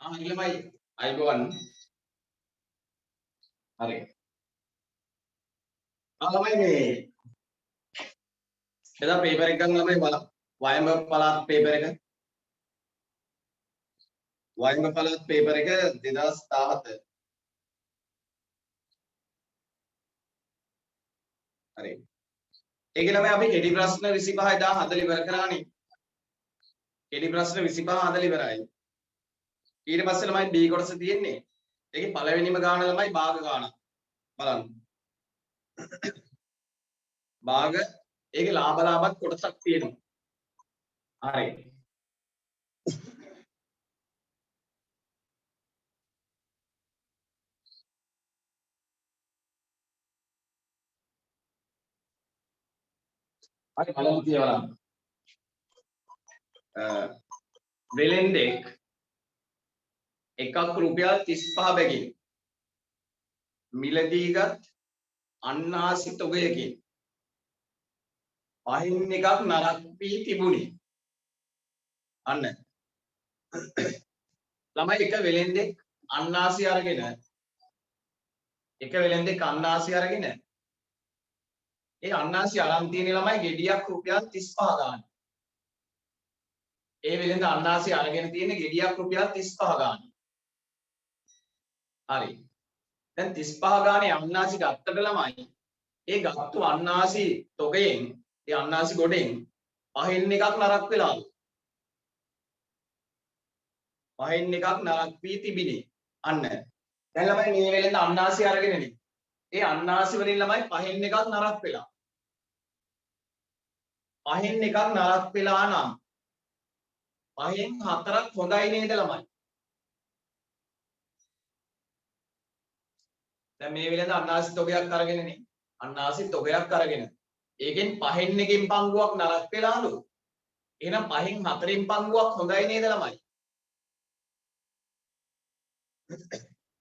ළමයි අයිබෝවන් හරි ළමයි මේ එදා පේපර් එක ගන්න ළමයි බලන්න වයඹ පළාත් පේපර් එක වයඹ පළාත් පේපර් එක 2017 හරි ඒක ළමයි අපි කෙටි ප්‍රශ්න 25 එදා හදලා ඉවර කරානේ කෙටි ප්‍රශ්න 25 හදලා ඉවරයි ඊට පස්සේ ළමයි B කොටස තියෙන්නේ ඒකේ පළවෙනිම ගාන ළමයි භාග ගාන බලන්න භාග ඒකේ ලාභ ලාභත් කොටසක් තියෙනවා හරි හරි බලමු කියලා වෙලෙන්දෙක් එකක් රුපියල් 35 බැගින් මිලදීගත් අන්නාසි තොගයකින් පහින් එකක් නරක් වී තිබුණි අන්න ළමයි එක වෙලෙන්දෙක් අන්නාසි අරගෙන ඒ අන්නාසි අරන් තියෙන ළමයි ගෙඩියක් රුපියල් 35 ගන්න. ඒ වෙලෙන්ද අන්නාසි අරගෙන තියෙන ගෙඩියක් රුපියල් 35 ගන්න. හරි. දැන් 35 ගානේ අන්නාසි ගත්තට ළමයි ඒ ගත්තු අන්නාසි තොගයෙන් ඒ අන්නාසි ගොඩෙන් පහින් එකක් නරක් වෙලාද? පහින් එකක් නරක් වී තිබිනේ. අන්න. දැන් ළමයි මේ වෙලෙන්ද අන්නාසි අරගෙනනේ. ඒ අන්නාසි වලින් ළමයි පහින් එකක් නරක් වෙලා. පහෙන් එකක් නරක් වෙලා නම් පහෙන් හතරක් හොඳයි නේද ළමයි? දැන් මේ වෙලෙන්ද අන්නාසි තොගයක් අරගෙනනේ. අන්නාසි තොගයක් අරගෙන. ඒකෙන් පහෙන් එකකින් පංගුවක් නරක් වෙලාලු. එහෙනම් පහෙන් හතරෙන් පංගුවක් හොඳයි නේද ළමයි?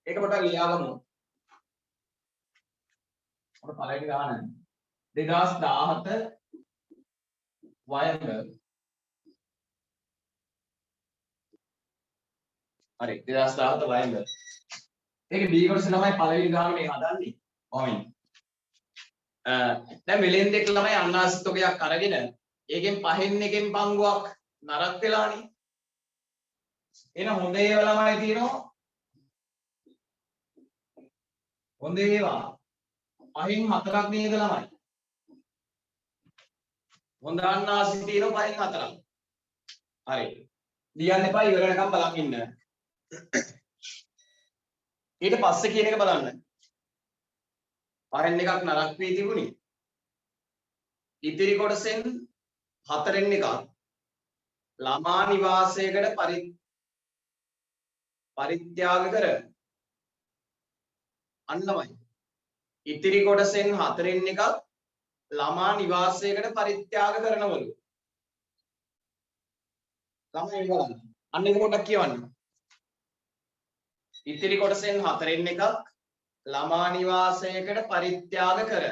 ඒක පොඩ්ඩක් ලියාගමු. අපේ පළවෙනි ගාන 2017 වයඹ හරි 2017 වයඹ ඒක B කොටස ළමයි පළවෙනි ගාන මේ හදන්නේ කොහොමද දැන් වෙලෙන්දෙක් ළමයි අන්නාසි තොගයක් අරගෙන ඒකෙන් පහෙන් එකෙන් පංගුවක් නරක් වෙලානේ එහෙනම් හොඳ ඒවා ළමයි තියෙනවා හොඳ ඒවා පහෙන් හතරක් නේද ළමයි හොඳ අන්නාසි තියෙනවා පහෙන් හතරක් හරි ලියන්න එපා ඉවර වෙනකම් බලන් ඉන්න ඊට පස්සේ කියන එක බලන්න. පහෙන් එකක් නරක් වී තිබුණි. ඉතිරි කොටසෙන් හතරෙන් එකක් ළමා නිවාසයකට පරිත්‍යාග කර අන්නමයි. ඉතිරි කොටසෙන් හතරෙන් එකක් ළමා නිවාසයකට පරිත්‍යාග කරනවලු. ළමයි බලන්න. අන්න එක පොඩ්ඩක් කියවන්න. ඉතිරි කොටසෙන් හතරෙන් එකක් ළමා නිවාසයකට පරිත්‍යාග කර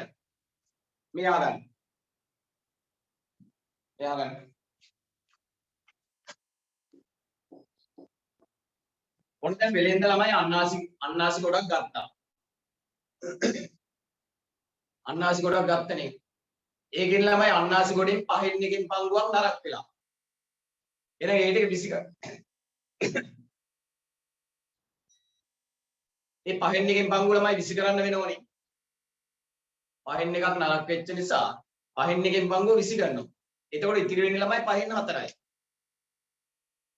මෙයා ගන්න. එයා ගන්න. ඔන්න දැන් වෙලෙන්ද ළමයි අන්නාසි ගොඩක් ගත්තා. අන්නාසි ගොඩක් ගත්තනේ. ඒකෙන් ළමයි අන්නාසි ගොඩෙන් පහෙන් එකෙන් පංගුවක් නරක් වෙලා. එහෙනම් ඒ ටික විසි ගන්න. ඒ පහෙන් එකෙන් පංගුව ළමයි විසි කරන්න වෙනවනේ. පහෙන් එකක් නරක් වෙච්ච නිසා පහෙන් එකෙන් පංගුව විසි ගන්නවා. එතකොට ඉතිරි වෙන්නේ ළමයි පහෙන් හතරයි.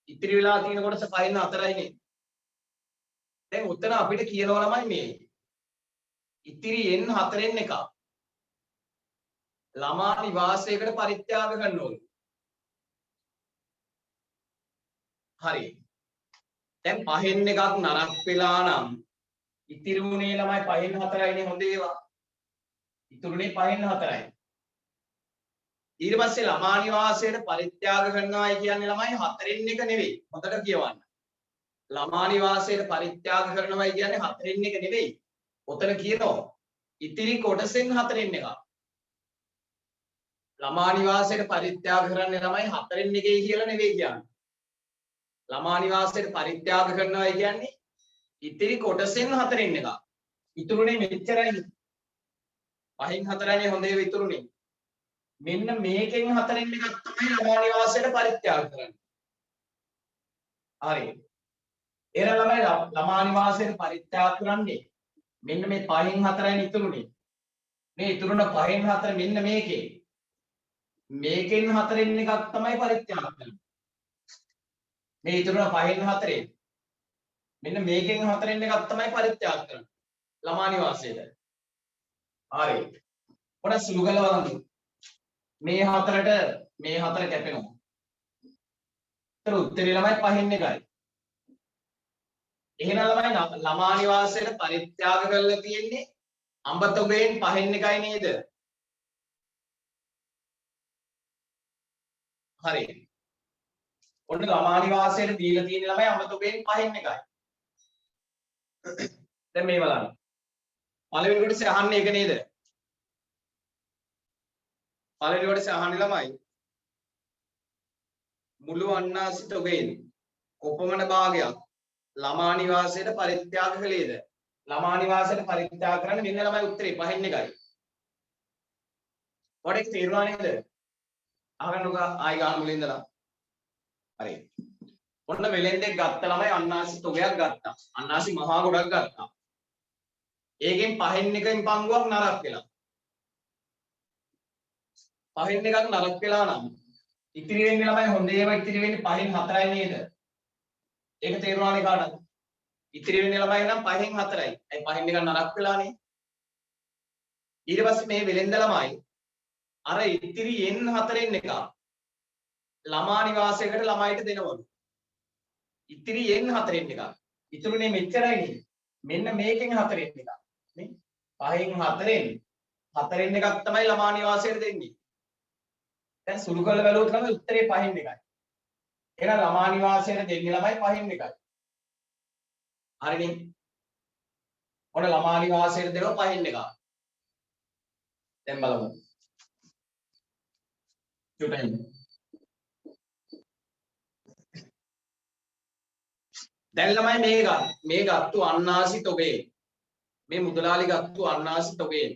ඉතිරි වෙලා තියෙන කොටස පහෙන් හතරයිනේ. දැන් උතන අපිට කියනවා ළමයි මේ ඉතිරියෙන් හතරෙන් එකක් ළමා නිවාසයකට පරිත්‍යාග කරන්න ඕනේ. හරි. දැන් පහෙන් එකක් නරක් වෙලා නම් ඉතිරුනේ ළමයි පහෙන් හතරයිනේ හොඳ ඒවා. ඉතුරුනේ පහෙන් හතරයි. ඊට පස්සේ ළමා නිවාසයට පරිත්‍යාග කරනවායි කියන්නේ ළමයි හතරෙන් එක නෙවෙයි. හොඳට කියවන්න. ළමා නිවාසයට පරිත්‍යාග කරනවායි කියන්නේ හතරෙන් එක නෙවෙයි. ඔතන කියනවා ඉතිරි කොටසෙන් හතරෙන් එකක්. ළමා නිවාසයට පරිත්‍යාග කරන්නේ ළමයි හතරෙන් එකයි කියලා නෙවෙයි කියන්නේ. ළමා නිවාසයට පරිත්‍යාග කරනවා කියන්නේ ඉතිරි කොටසෙන් හතරෙන් එක. ඉතුරුනේ මෙච්චරයි. පහෙන් හතරයිනේ හොඳ ඒවා ඉතුරුනේ. මෙන්න මේකෙන් හතරෙන් එකක් තමයි ළමා නිවාසයට පරිත්‍යාග කරන්නේ. හරි. එහෙනම් ළමයි ළමා නිවාසයට පරිත්‍යාග කරන්නේ මෙන්න මේ පහෙන් හතරයිනේ ඉතුරුනේ. මේ ඉතුරුන පහෙන් හතර මෙන්න මේකේ. මේකෙන් හතරෙන් එකක් තමයි පරිත්‍යාග කරන්නේ. මේ ඉතුරුන පහෙන් හතරෙන් මෙන්න මේකෙන් හතරෙන් එකක් තමයි පරිත්‍යාග කරන්නේ. ළමා නිවාසයට. හරි. පොඩ සුළු කරලා බලන්න. මේ හතරට මේ හතර කැපෙනවා. ඒතර උත්තරේ ළමයි පහෙන් එකයි. එහෙනම් ළමයි ළමා නිවාසයට පරිත්‍යාග කරලා තියෙන්නේ අඹතොගෙන් පහෙන් එකයි නේද? හරි. ඔන්න ළමා නිවාසයට දීලා තියෙන ළමයි අඹතොගෙන් පහෙන් එකයි. දැන් මේ බලන්න. පළවෙනි කොටසේ අහන්නේ ඒක නේද? පළවෙනි කොටසේ අහන්නේ ළමයි මුළු අන්නාසි තොගෙන් කොපමණ භාගයක් ළමා නිවාසයට පරිත්‍යාග කළේද? ළමා නිවාසයට පරිත්‍යාග කරන්නේ මෙන්න ළමයි උත්තරේ පහෙන් එකයි. ඔයාලට තේරුණා නේද? අහගන්නක ආයි ගන්න මුලින් ඉඳලා. හරි. ඔන්න වෙලෙන්දෙක් ගත්ත ළමයි අන්නාසි තොගයක් ගත්තා. අන්නාසි මහා ගොඩක් ගත්තා. ඒකෙන් පහෙන් එකෙන් පංගුවක් නරක් වෙලා. පහෙන් එකක් නරක් වෙලා නම් ඉතිරි වෙන්නේ ළමයි හොඳ ඒවා ඉතිරි වෙන්නේ පහෙන් හතරයි නේද? ඒක තේරුණානේ කාටද? ඉතිරි වෙන්නේ ළමයි නම් පහෙන් හතරයි. ඒ පහෙන් එකක් නරක් වෙලානේ. ඊට පස්සේ මේ වෙලෙන්ද ළමයි අර ඉතිරි n හතරෙන් එක ළමා නිවාසයකට ළමයිට දෙනවලු. ඉතිරි n හතරෙන් එක. ඉතුරුනේ මෙච්චරයි නේද? මෙන්න මේකෙන් හතරෙන් එක. නේ? පහෙන් හතරෙන් එකක් තමයි ළමා නිවාසයට දෙන්නේ. දැන් සුළු කරලා බැලුවොත් තමයි උත්තරේ පහෙන් එකයි. එහෙනම් ළමා නිවාසයට දෙන්නේ ළමයි පහෙන් එකයි. හරිනේ. ඔන්න ළමා නිවාසයට දෙනවා පහෙන් එකක්. දැන් බලමු. චුට්ටයි. දැන් ළමයි මේ ගත්තු අන්නාසි තොගේ මේ මුදලාලි ගත්තු අන්නාසි තොගේ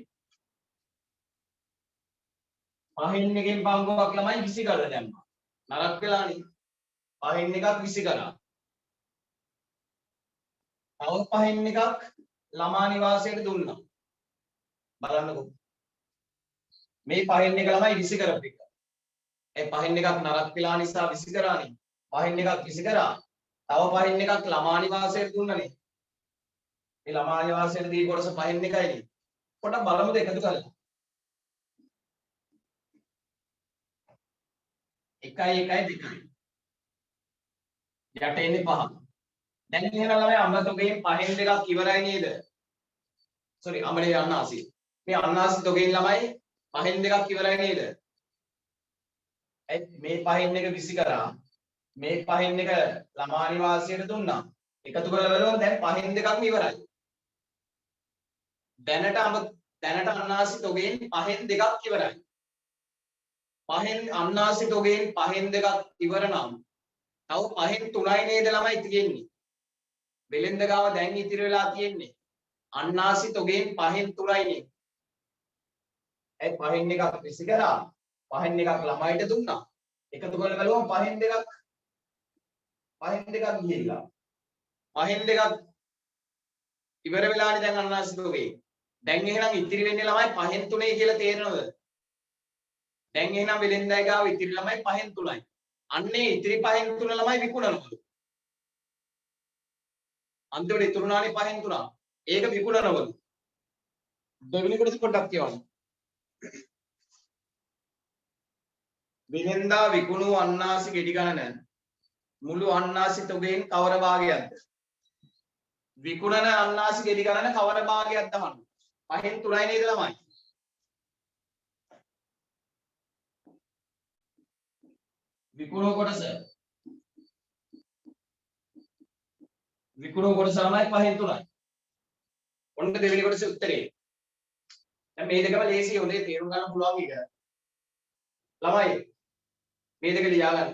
පහෙන් එකෙන් පංගුවක් ළමයි 20 කරලා දැම්මා. නරක් වෙලානේ. පහෙන් එකක් 20 කරා. තව පහෙන් එකක් ළමා නිවාසයට දුන්නා. බලන්නකෝ. මේ පහෙන් එක ළමයි 20 කරපු එක. ඒ පහෙන් එකක් නරක් වෙලා නිසා 20 කරානේ. පහෙන් එකක් 20 කරා. තව පහෙන් එකක් ළමා නිවාසයට දුන්නනේ. මේ ළමා නිවාසයට දී කොටස පහෙන් එකයිනේ. පොඩක් බලමුද එකතු කරලා. 1 1 2. යට එන්නේ 5. දැන් එහෙනම් ළමයි අඹතොගෙන් පහෙන් දෙකක් ඉවරයි නේද? sorry අඹනේ අන්නාසි. මේ අන්නාසි තොගෙන් ළමයි පහෙන් දෙකක් ඉවරයි නේද? මේ පහෙන් එක 20 කරා. මේ පහෙන් එක ළමා නිවාසයට දුන්නා. එකතු කරලා බලුවම දැන් පහෙන් දෙකක්ම ඉවරයි. දැනට අන්නාසි තොගෙන් පහෙන් දෙකක් ඉවරයි. පහෙන් අන්නාසි තොගෙන් පහෙන් දෙකක් ඉවර නම් තව පහෙන් තුනයි නේද ළමයි තියෙන්නේ. වෙලෙන්ද ගාව දැන් ඉතිරි වෙලා තියෙන්නේ. අන්නාසි තොගෙන් පහෙන් තුනයිනේ. ඒ පහෙන් එකක් 20 කරා. පහෙන් එකක් ළමයිට දුන්නා. එකතු කරලා බලුවම පහෙන් දෙකක් ගිහිල්ලා. පහෙන් දෙකක් ඉවර වෙලානේ දැන් අන්නාසි තොගේ. දැන් එහෙනම් ඉතිරි වෙන්නේ ළමයි පහෙන් තුනේ කියලා තේරෙනවද? දැන් එහෙනම් වෙලෙන්දයි ගාව ඉතිරි ළමයි පහෙන් තුනයි. අන්නේ ඉතිරි පහෙන් තුන ළමයි විකුණනවලු. අන්තිමට ඉතුරුනානේ පහෙන් තුන. ඒක විකුණනවලු. දෙවෙනි කොටස පොඩ්ඩක් කියවන්න. වෙලෙන්දා විකුණු අන්නාසි ගෙඩි ගණන මුළු අන්නාසි තොගෙන් කවර භාගයක්ද? විකුණන අන්නාසි ගෙඩි ගණන කවර භාගයක්ද අහන්න. පහෙන් තුනයි නේද ළමයි? විකුණු කොටස ළමයි පහෙන් තුනයි. ඔන්න දෙවෙනි කොටසේ උත්තරේ. දැන් මේ දෙකම ලේසි හොඳේ තේරුම් ගන්න පුළුවන් එක. ළමයි මේ දෙක ලියා ගන්න.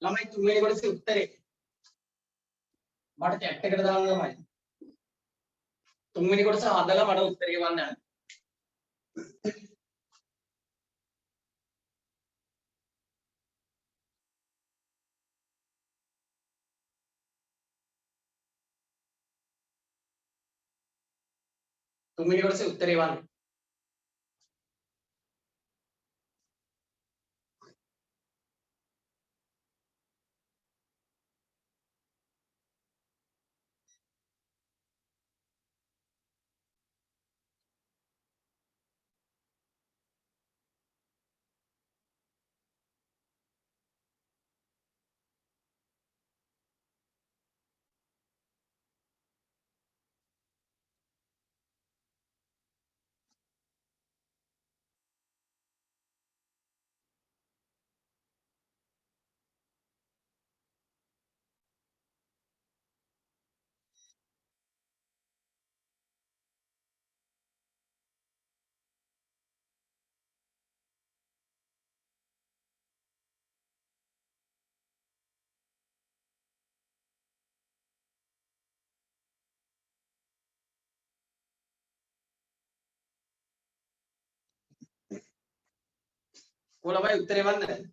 ළමයි තුන්වෙනි කොටසේ උත්තරේ මට chat එකට දාන්න ළමයි. තුන්වෙනි කොටස හදලා මට උත්තරේ ගන්න යන්න. තුන්වෙනි කොටසේ උත්තරේ වන්න. ඔය ළමයි උත්තරේ වන්න.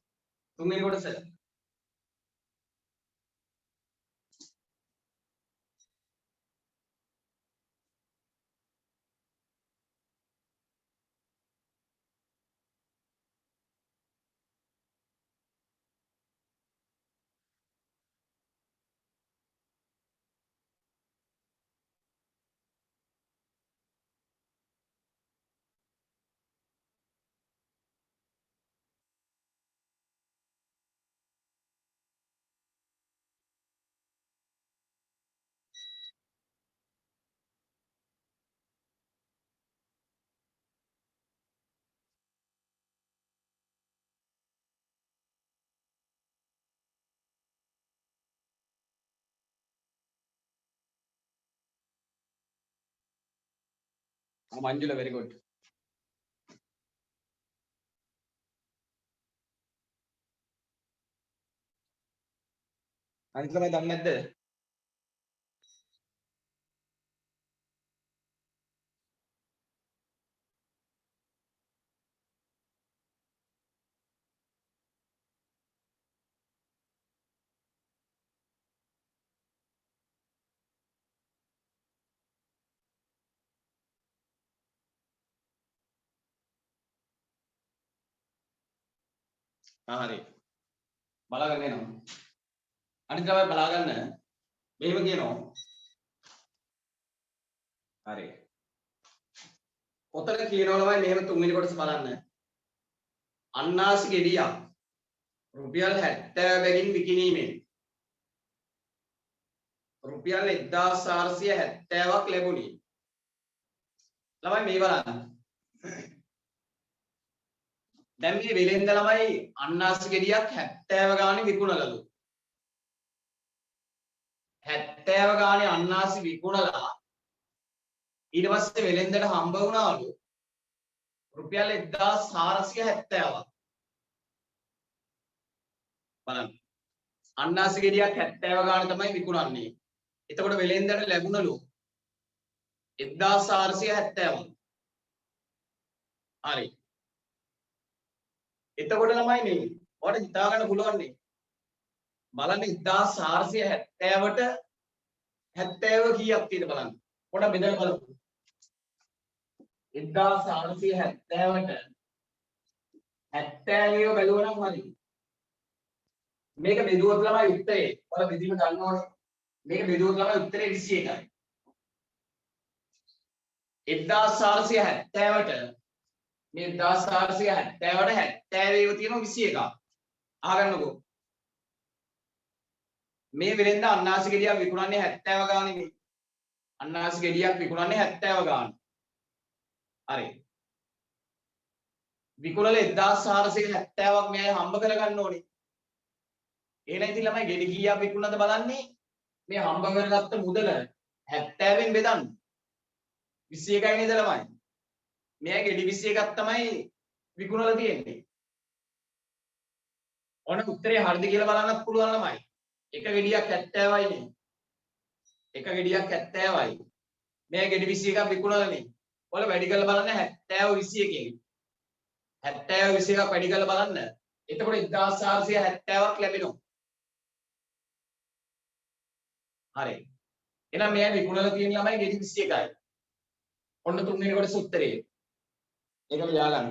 තුන්වෙනි කොටස. Manjula, very good. අනිත් ළමයි දන්නේ නැද්ද? හරි. බලාගන්න එනවා. අනිත් ළමයි බලාගන්න. මෙහෙම කියනවා. හරි. ඔතන කියනවා ළමයි මෙහෙම තුන්වෙනි කොටස බලන්න. අන්නාසි ගෙඩියක් රුපියල් 70 බැගින් විකිණීමෙන් රුපියල් 1470ක් ලැබුණි. ළමයි මේ බලන්න. දැන් මේ වෙලෙන්ද ළමයි අන්නාසි ගෙඩියක් 70 ගානේ විකුණලලු. 70 ගානේ අන්නාසි විකුණලා ඊට පස්සේ වෙලෙන්දට හම්බ වුණාලු රුපියල් 1470ක්. බලන්න. අන්නාසි ගෙඩියක් 70 ගානේ තමයි විකුණන්නේ. එතකොට වෙලෙන්දට ලැබුණලු 1470ක්. හරි. එතකොට ළමයි මේ ඔයාලට හිතා ගන්න පුළුවන් නේ. බලන්න 1470ට 70 කීයක් තියෙද බලන්න. පොඩක් බෙදලා බලමු. 1470ට 70 බැලුවා නම් හරි. මේක බෙදුවොත් ළමයි උත්තරේ. ඔයාලා බෙදීම ගන්න ඕනේ. මේක බෙදුවොත් ළමයි උත්තරේ 21යි. 1470ට මේ 1470ට 70 ඒව තියෙනවා 21ක්. අහගන්නකෝ. මේ වෙලෙන්ද අන්නාසි ගෙඩියක් විකුණන්නේ 70 ගානේ නේ. අන්නාසි ගෙඩියක් විකුණන්නේ 70 ගානේ. හරි. විකුණල 1470ක් මෙයා හම්බ කරගන්න ඕනේ. එහෙනම් ඉතින් ළමයි ගෙඩි කීයක් විකුණනද බලන්නේ. මේ හම්බ කරගත්ත මුදල 70ෙන් බෙදන්න. 21යි නේද ළමයි? මෙයා ගෙඩි 21ක් තමයි විකුණලා තියෙන්නේ. ඔන්න උත්තරේ හරිද කියලා බලන්නත් පුළුවන් ළමයි. එක ගෙඩියක් 70යි නේ. එක ගෙඩියක් 70යි. මේ ගෙඩි 21ක් විකුණලානේ. ඔයාලා වැඩි කරලා බලන්න 70 21කින්. 70 21ක් වැඩි කරලා බලන්න. එතකොට 1470ක් ලැබෙනවා. හරි. එහෙනම් මෙයා විකුණලා තියෙන ළමයි ගෙඩි 21යි. ඔන්න තුන්වෙනි කොටස උත්තරේ. ඒක ලියා ගන්න.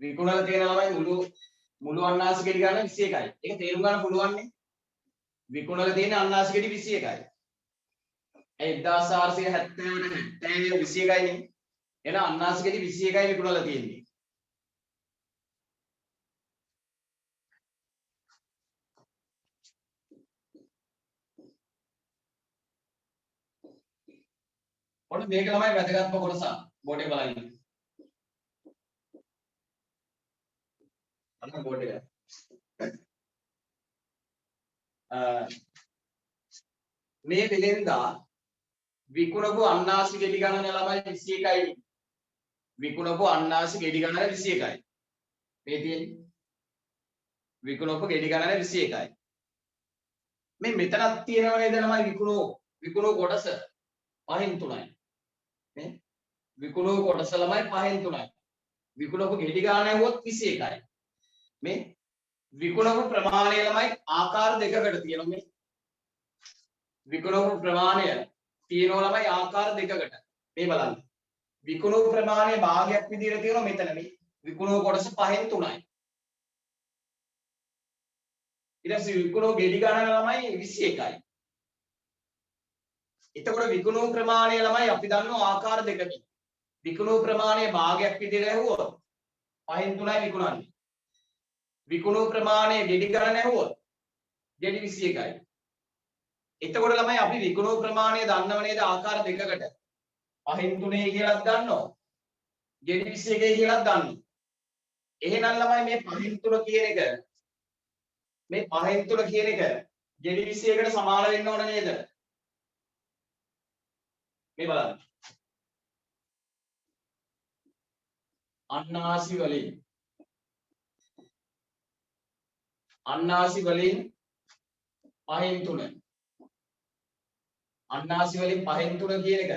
විකුණලා තියෙන ළමයි මුළු අන්නාසි ගෙඩි ගන්න 21යි. ඒක තේරුම් ගන්න පුළුවන් නේ. විකුණලා තියෙන අන්නාසි ගෙඩි 21යි. ඒ 1470ට 70 21යි නේ. එහෙනම් අන්නාසි ගෙඩි 21යි විකුණලා තියෙන්නේ. ඔන්න මේක ළමයි වැදගත්ම කොටස. බෝඩ් එක බලන්න. අන්න බෝඩ් එක. මේ වෙලෙන්දා විකුණපු අන්නාසි ගෙඩි ගණන ළමයි 21යි. විකුණපු අන්නාසි ගෙඩි ගණන 21යි. මේ තියෙන්නේ. විකුණපු ගෙඩි ගණන 21යි. මේ මෙතනක් තියෙනව නේද ළමයි විකුණු කොටස 5න් 3යි. නේ? විකුණු කොටස ළමයි 5න් 3යි. විකුණපු ගෙඩි ගණන ඇහුවොත් 21යි. මේ විකුණපු ප්‍රමාණය ළමයි ආකාර දෙකකට තියෙනවා මේ. විකුණපු ප්‍රමාණය තියෙනවා ළමයි ආකාර දෙකකට. මේ බලන්න. විකුණපු ප්‍රමාණය භාගයක් විදිහට තියෙනවා මෙතන මේ. විකුණපු කොටස 5න් 3යි. ඊට පස්සේ විකුණපු ගෙඩි ගණන ළමයි 21යි. එතකොට විකුණු ප්‍රමාණය ළමයි අපි දන්නවා ආකාර දෙකකින්. විකුණු ප්‍රමාණය භාගයක් විදිහට ඇහුවොත් 5න් 3යි විකුණන්නේ. විකුණු ප්‍රමාණය ගෙඩි ගණන ඇහුවොත් ගෙඩි 21යි. එතකොට ළමයි අපි විකුණු ප්‍රමාණය දන්නව නේද ආකාර දෙකකට. 5න් 3යි කියලාත් දන්නවා. ගෙඩි 21යි කියලාත් දන්නවා. එහෙනම් ළමයි මේ 5න් 3 කියන එක මේ 5න් 3 කියන එක ගෙඩි 21කට සමාන වෙන්න ඕන නේද? මේ බලන්න. අන්නාසි වලින් 5න් 3 අන්නාසි වලින් 5න් 3 කියන එක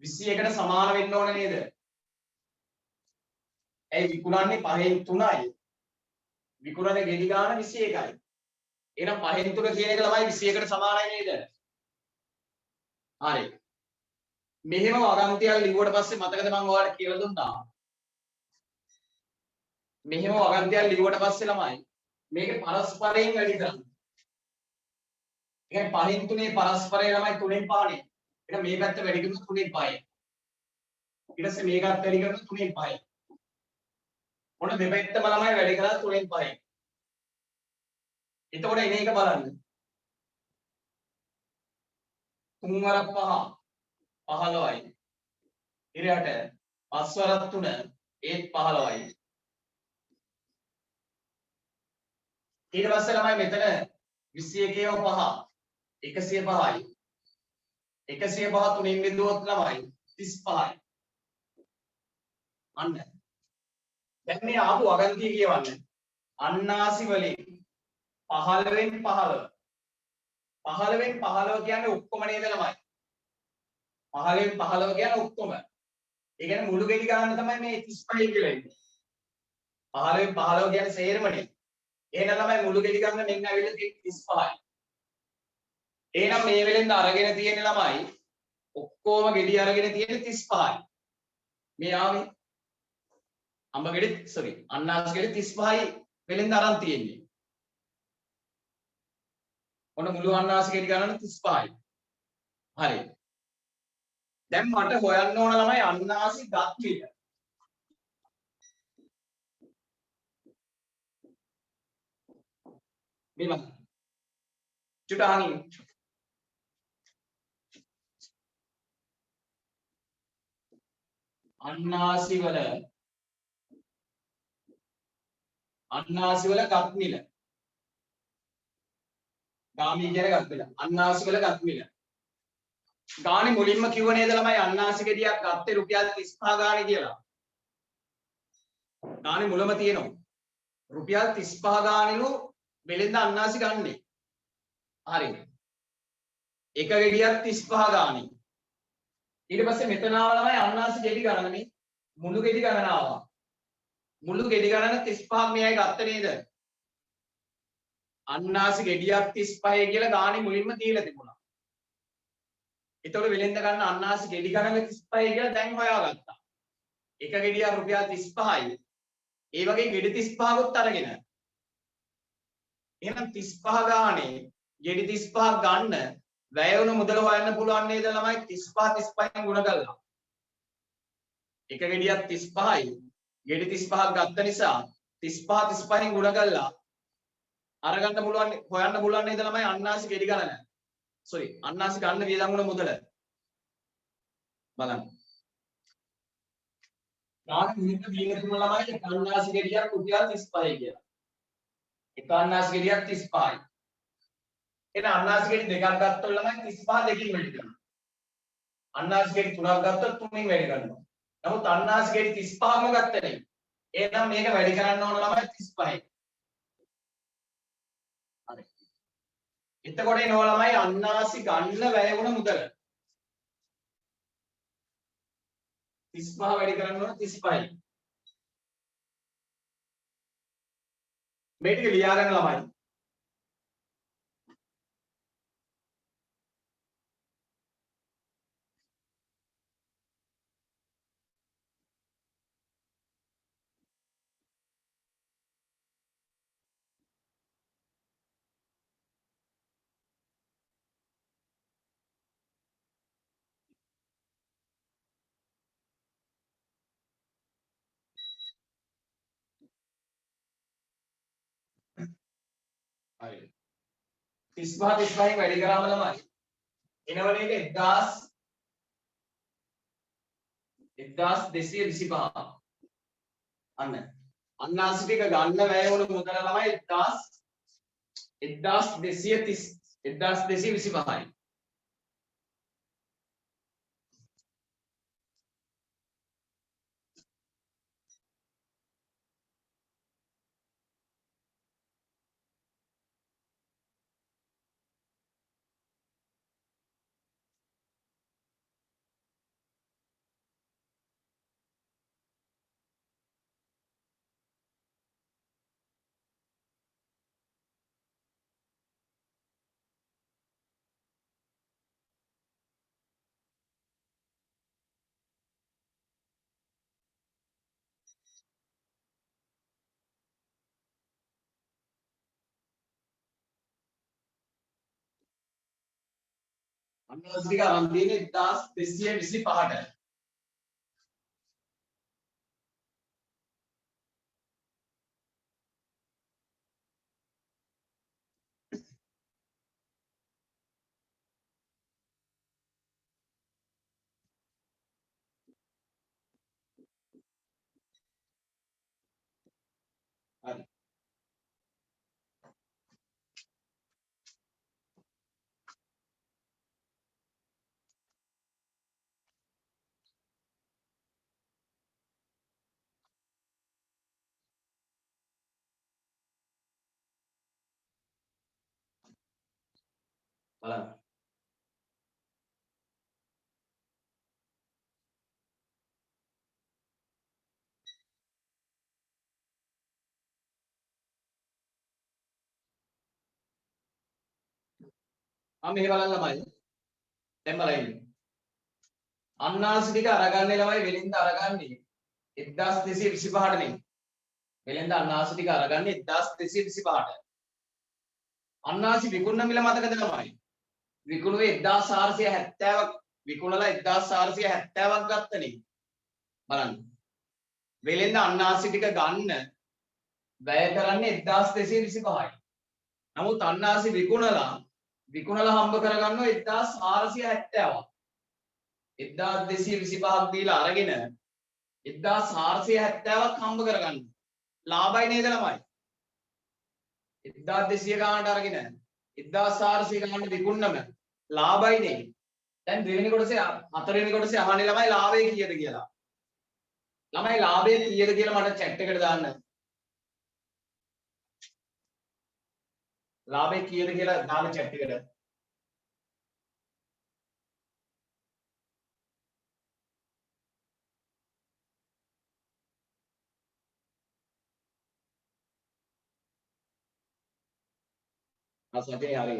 21කට සමාන වෙන්න ඕන නේද? ඇයි විකුණන්නේ 5න් 3යි. විකුණන ගෙඩි ගාන 21යි. එහෙනම් 5න් 3 කියන එක ළමයි 21කට සමානයි නේද? හරි. මෙහෙම වගන්තියක් ලිව්වට පස්සේ මතකද මම ඔයාලට කියලා දුන්නා. මෙහෙම වගන්තියක් ලිව්වට පස්සේ ළමයි මේකේ පරස්පරයෙන් වැඩි කරන්න. ඒ කියන්නේ 5න් 3 පරස්පරය ළමයි 3න් 5නේ. ඒක මේ පැත්ත වැඩි කරන 3න් 5යි. ඊට පස්සේ මේකත් වැඩි කරන 3න් 5යි. මොන දෙපැත්තම ළමයි වැඩි කරලා 3න් 5යි. එතකොට එන එක බලන්න. 3 වරක් 5 15යි. ඊළඟට 5 වරක් 3 ඒත් 15යි. ඊට පස්සේ ළමයි මෙතන 21ව 5 105යි. 105 3න් බෙදුවොත් ළමයි 35යි. අන්න. දැන් මේ ආපු වගන්තිය කියවන්න. අන්නාසි වලින් 15න් 15. 15න් 15 කියන්නේ ඔක්කොම නේද ළමයි? 15න් 15 කියන්නේ ඔක්කොම. ඒ කියන්නේ මුළු ගෙඩි ගන්න තමයි මේ 35 කියලා ඉන්නේ. 15න් 15 කියන්නේ සේරමනේ. එහෙනම් ළමයි මුළු ගෙඩි ගන්න මෙන්න ඇවිල්ලා තියෙන්නේ 35යි. එහෙනම් මේ වෙලෙන්ද අරගෙන තියෙන ළමයි ඔක්කොම ගෙඩි අරගෙන තියෙන්නේ 35යි. මේ ආවේ අම්බ ගෙඩි අන්නාස් ගෙඩි 35යි වෙලෙන්ද අරන් තියෙන්නේ. ඔන්න මුළු අන්නාස් ගෙඩි ගණන 35යි. හරි. දැන් මට හොයන්න ඕන ළමයි අන්නාසි ගත් මිල. මේ බලන්න. චුටානි අන්නාසි වල ගත් මිල. ගාමී කියන ගත් මිල. අන්නාසි වල ගත් මිල. ගානේ මුලින්ම කිව්ව නේද ළමයි අන්නාසි ගෙඩියක් ගත්තේ රුපියල් 35 ගානේ කියලා. ගානේ මුලම තියෙනවා. රුපියල් 35 ගානෙලු වෙලෙන්ද අන්නාසි ගන්නේ. හරි. එක ගෙඩියක් 35 ගානේ. ඊට පස්සේ මෙතන ආව ළමයි අන්නාසි ගෙඩි ගණන මේ මුළු ගෙඩි ගණන ආවා. මුළු ගෙඩි ගණන 35ක් මෙයයි ගත්ත නේද? අන්නාසි ගෙඩියක් 35 කියලා ගානේ මුලින්ම දීලා තිබුණා. ඒතකොට වෙලෙන්ද ගන්න අන්නාසි ගෙඩි ගණන 35 කියලා දැන් හොයාගත්තා. එක ගෙඩියක් රුපියල් 35යි. ඒ වගේ ගෙඩි 35කුත් අරගෙන. එහෙනම් 35 ගානේ ගෙඩි 35ක් ගන්න වැය වුණ මුදල හොයන්න පුළුවන් නේද ළමයි 35 35න් ගුණ කරලා. එක ගෙඩියක් 35යි. ගෙඩි 35ක් ගත්ත නිසා 35 35න් ගුණ කරලා අරගන්න පුළුවන් හොයන්න පුළුවන් නේද ළමයි අන්නාසි ගෙඩි ගණන. sorry අන්නාසි ගන්න වියදම් වුණ මුදල. බලන්න. ගාන මුලින්ම දීලා තිබුණ ළමයි එක අන්නාසි ගෙඩියක් රුපියල් 35යි කියලා. එක අන්නාසි ගෙඩියක් 35යි. එන අන්නාසි ගෙඩි දෙකක් ගත්තොත් ළමයි 35 දෙකකින් වැඩි කරනවා. අන්නාසි ගෙඩි තුනක් ගත්තොත් තුනෙන් වැඩි කරනවා. නමුත් අන්නාසි ගෙඩි 35ම ගත්තේ නේ. එහෙනම් මේක වැඩි කරන්න ඕන ළමයි 35යි. හරි. එතකොට එනවා ළමයි අන්නාසි ගන්න වැය වුණ මුදල. 35 වැඩි කරන්න ඕන 35යි. මේ ටික ලියා ගන්න ළමයි. හරි. 35 35න් වැඩි කරාම ළමයි එනව නේද 1225. අන්න. අන්නාසි ටික ගන්න වැය වුණ මුදල ළමයි 1225යි. අන්නාසි ටික අරන් තියෙන්නේ 1225ට. හරි. බලන්න. මෙහෙ බලන්න ළමයි. දැන් බලන්න. අන්නාසි ටික අරගන්නේ ළමයි වෙලින්ද අරගන්නේ 1225ට නේ. වෙලින්ද අන්නාසි ටික අරගන්නේ 1225ට. අන්නාසි විකුණන මිල මතකද ළමයි? විකුණුවේ 1470ක් විකුණලා 1470ක් ගත්තනේ. බලන්න. වෙලෙන්ද අන්නාසි ටික ගන්න වැය කරන්නේ 1225යි. නමුත් අන්නාසි විකුණලා හම්බ කරගන්නවා 1470ක්. 1225ක් දීලා අරගෙන 1470ක් හම්බ කරගන්න. ලාභයි නේද ළමයි? 1200 ගානට අරගෙන 1400 ගානට විකුණනම ලාභයි නේ. දැන් දෙවෙනි කොටසේ හතරවෙනි කොටසේ අහන්නේ ළමයි ලාභය කීයද කියලා. ළමයි ලාභය කීයද කියලා මට chat එකට දාන්න. ලාභය කීයද කියලා දාන්න chat එකට. අසතේ හරි.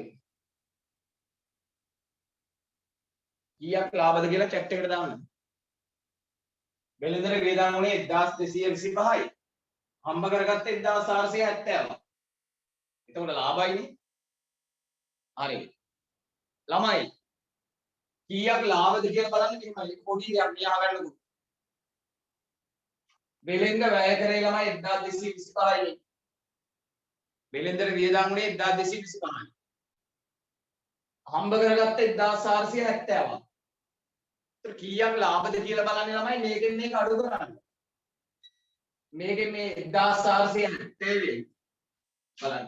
කීයක් ලාභද කියලා chat එකට දාන්න. වෙළඳ වේදාන උනේ 1225යි. හම්බ කරගත්තේ 1470ක්. එතකොට ලාභයිනේ. හරි. ළමයි කීයක් ලාභද කියලා බලන්න මෙහෙමයි. පොඩි දෙයක් මෙහා ගන්නකො. වෙළඳ වැය කරේ ළමයි 1225යි. වෙළඳට වියදම් උනේ 1225යි. හම්බ කරගත්තේ 1470ක්. ඒතර කීයක් ලාභද කියලා බලන්නේ ළමයි මේකෙන් මේක අඩු කරන්න. මේකෙන් මේ 1470 බලන්න.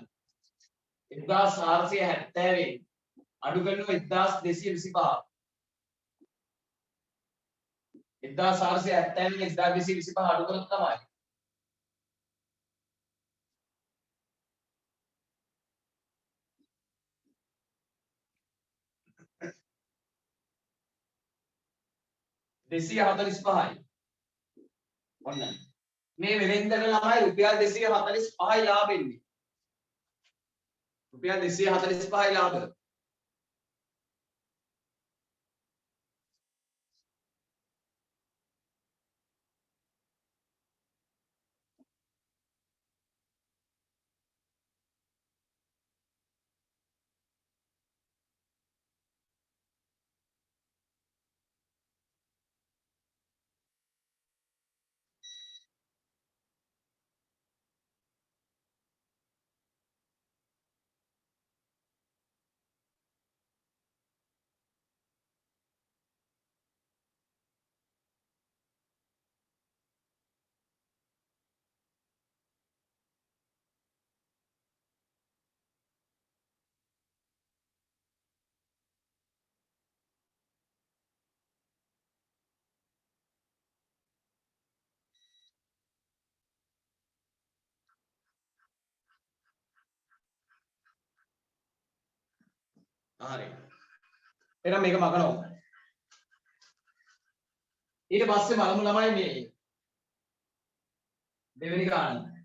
1470 අඩු කරනවා 1225. 1470 1225 අඩු කරොත් තමයි 245යි. ඔන්න මේ වෙලෙන්දට ළමයි රුපියල් 245යි ලාභෙන්නේ. රුපියල් 245යි ලාභ. හරි. එහෙනම් මේක මකනවා. ඊට පස්සේ බලමු ළමයි මේ දෙවෙනි ගාන.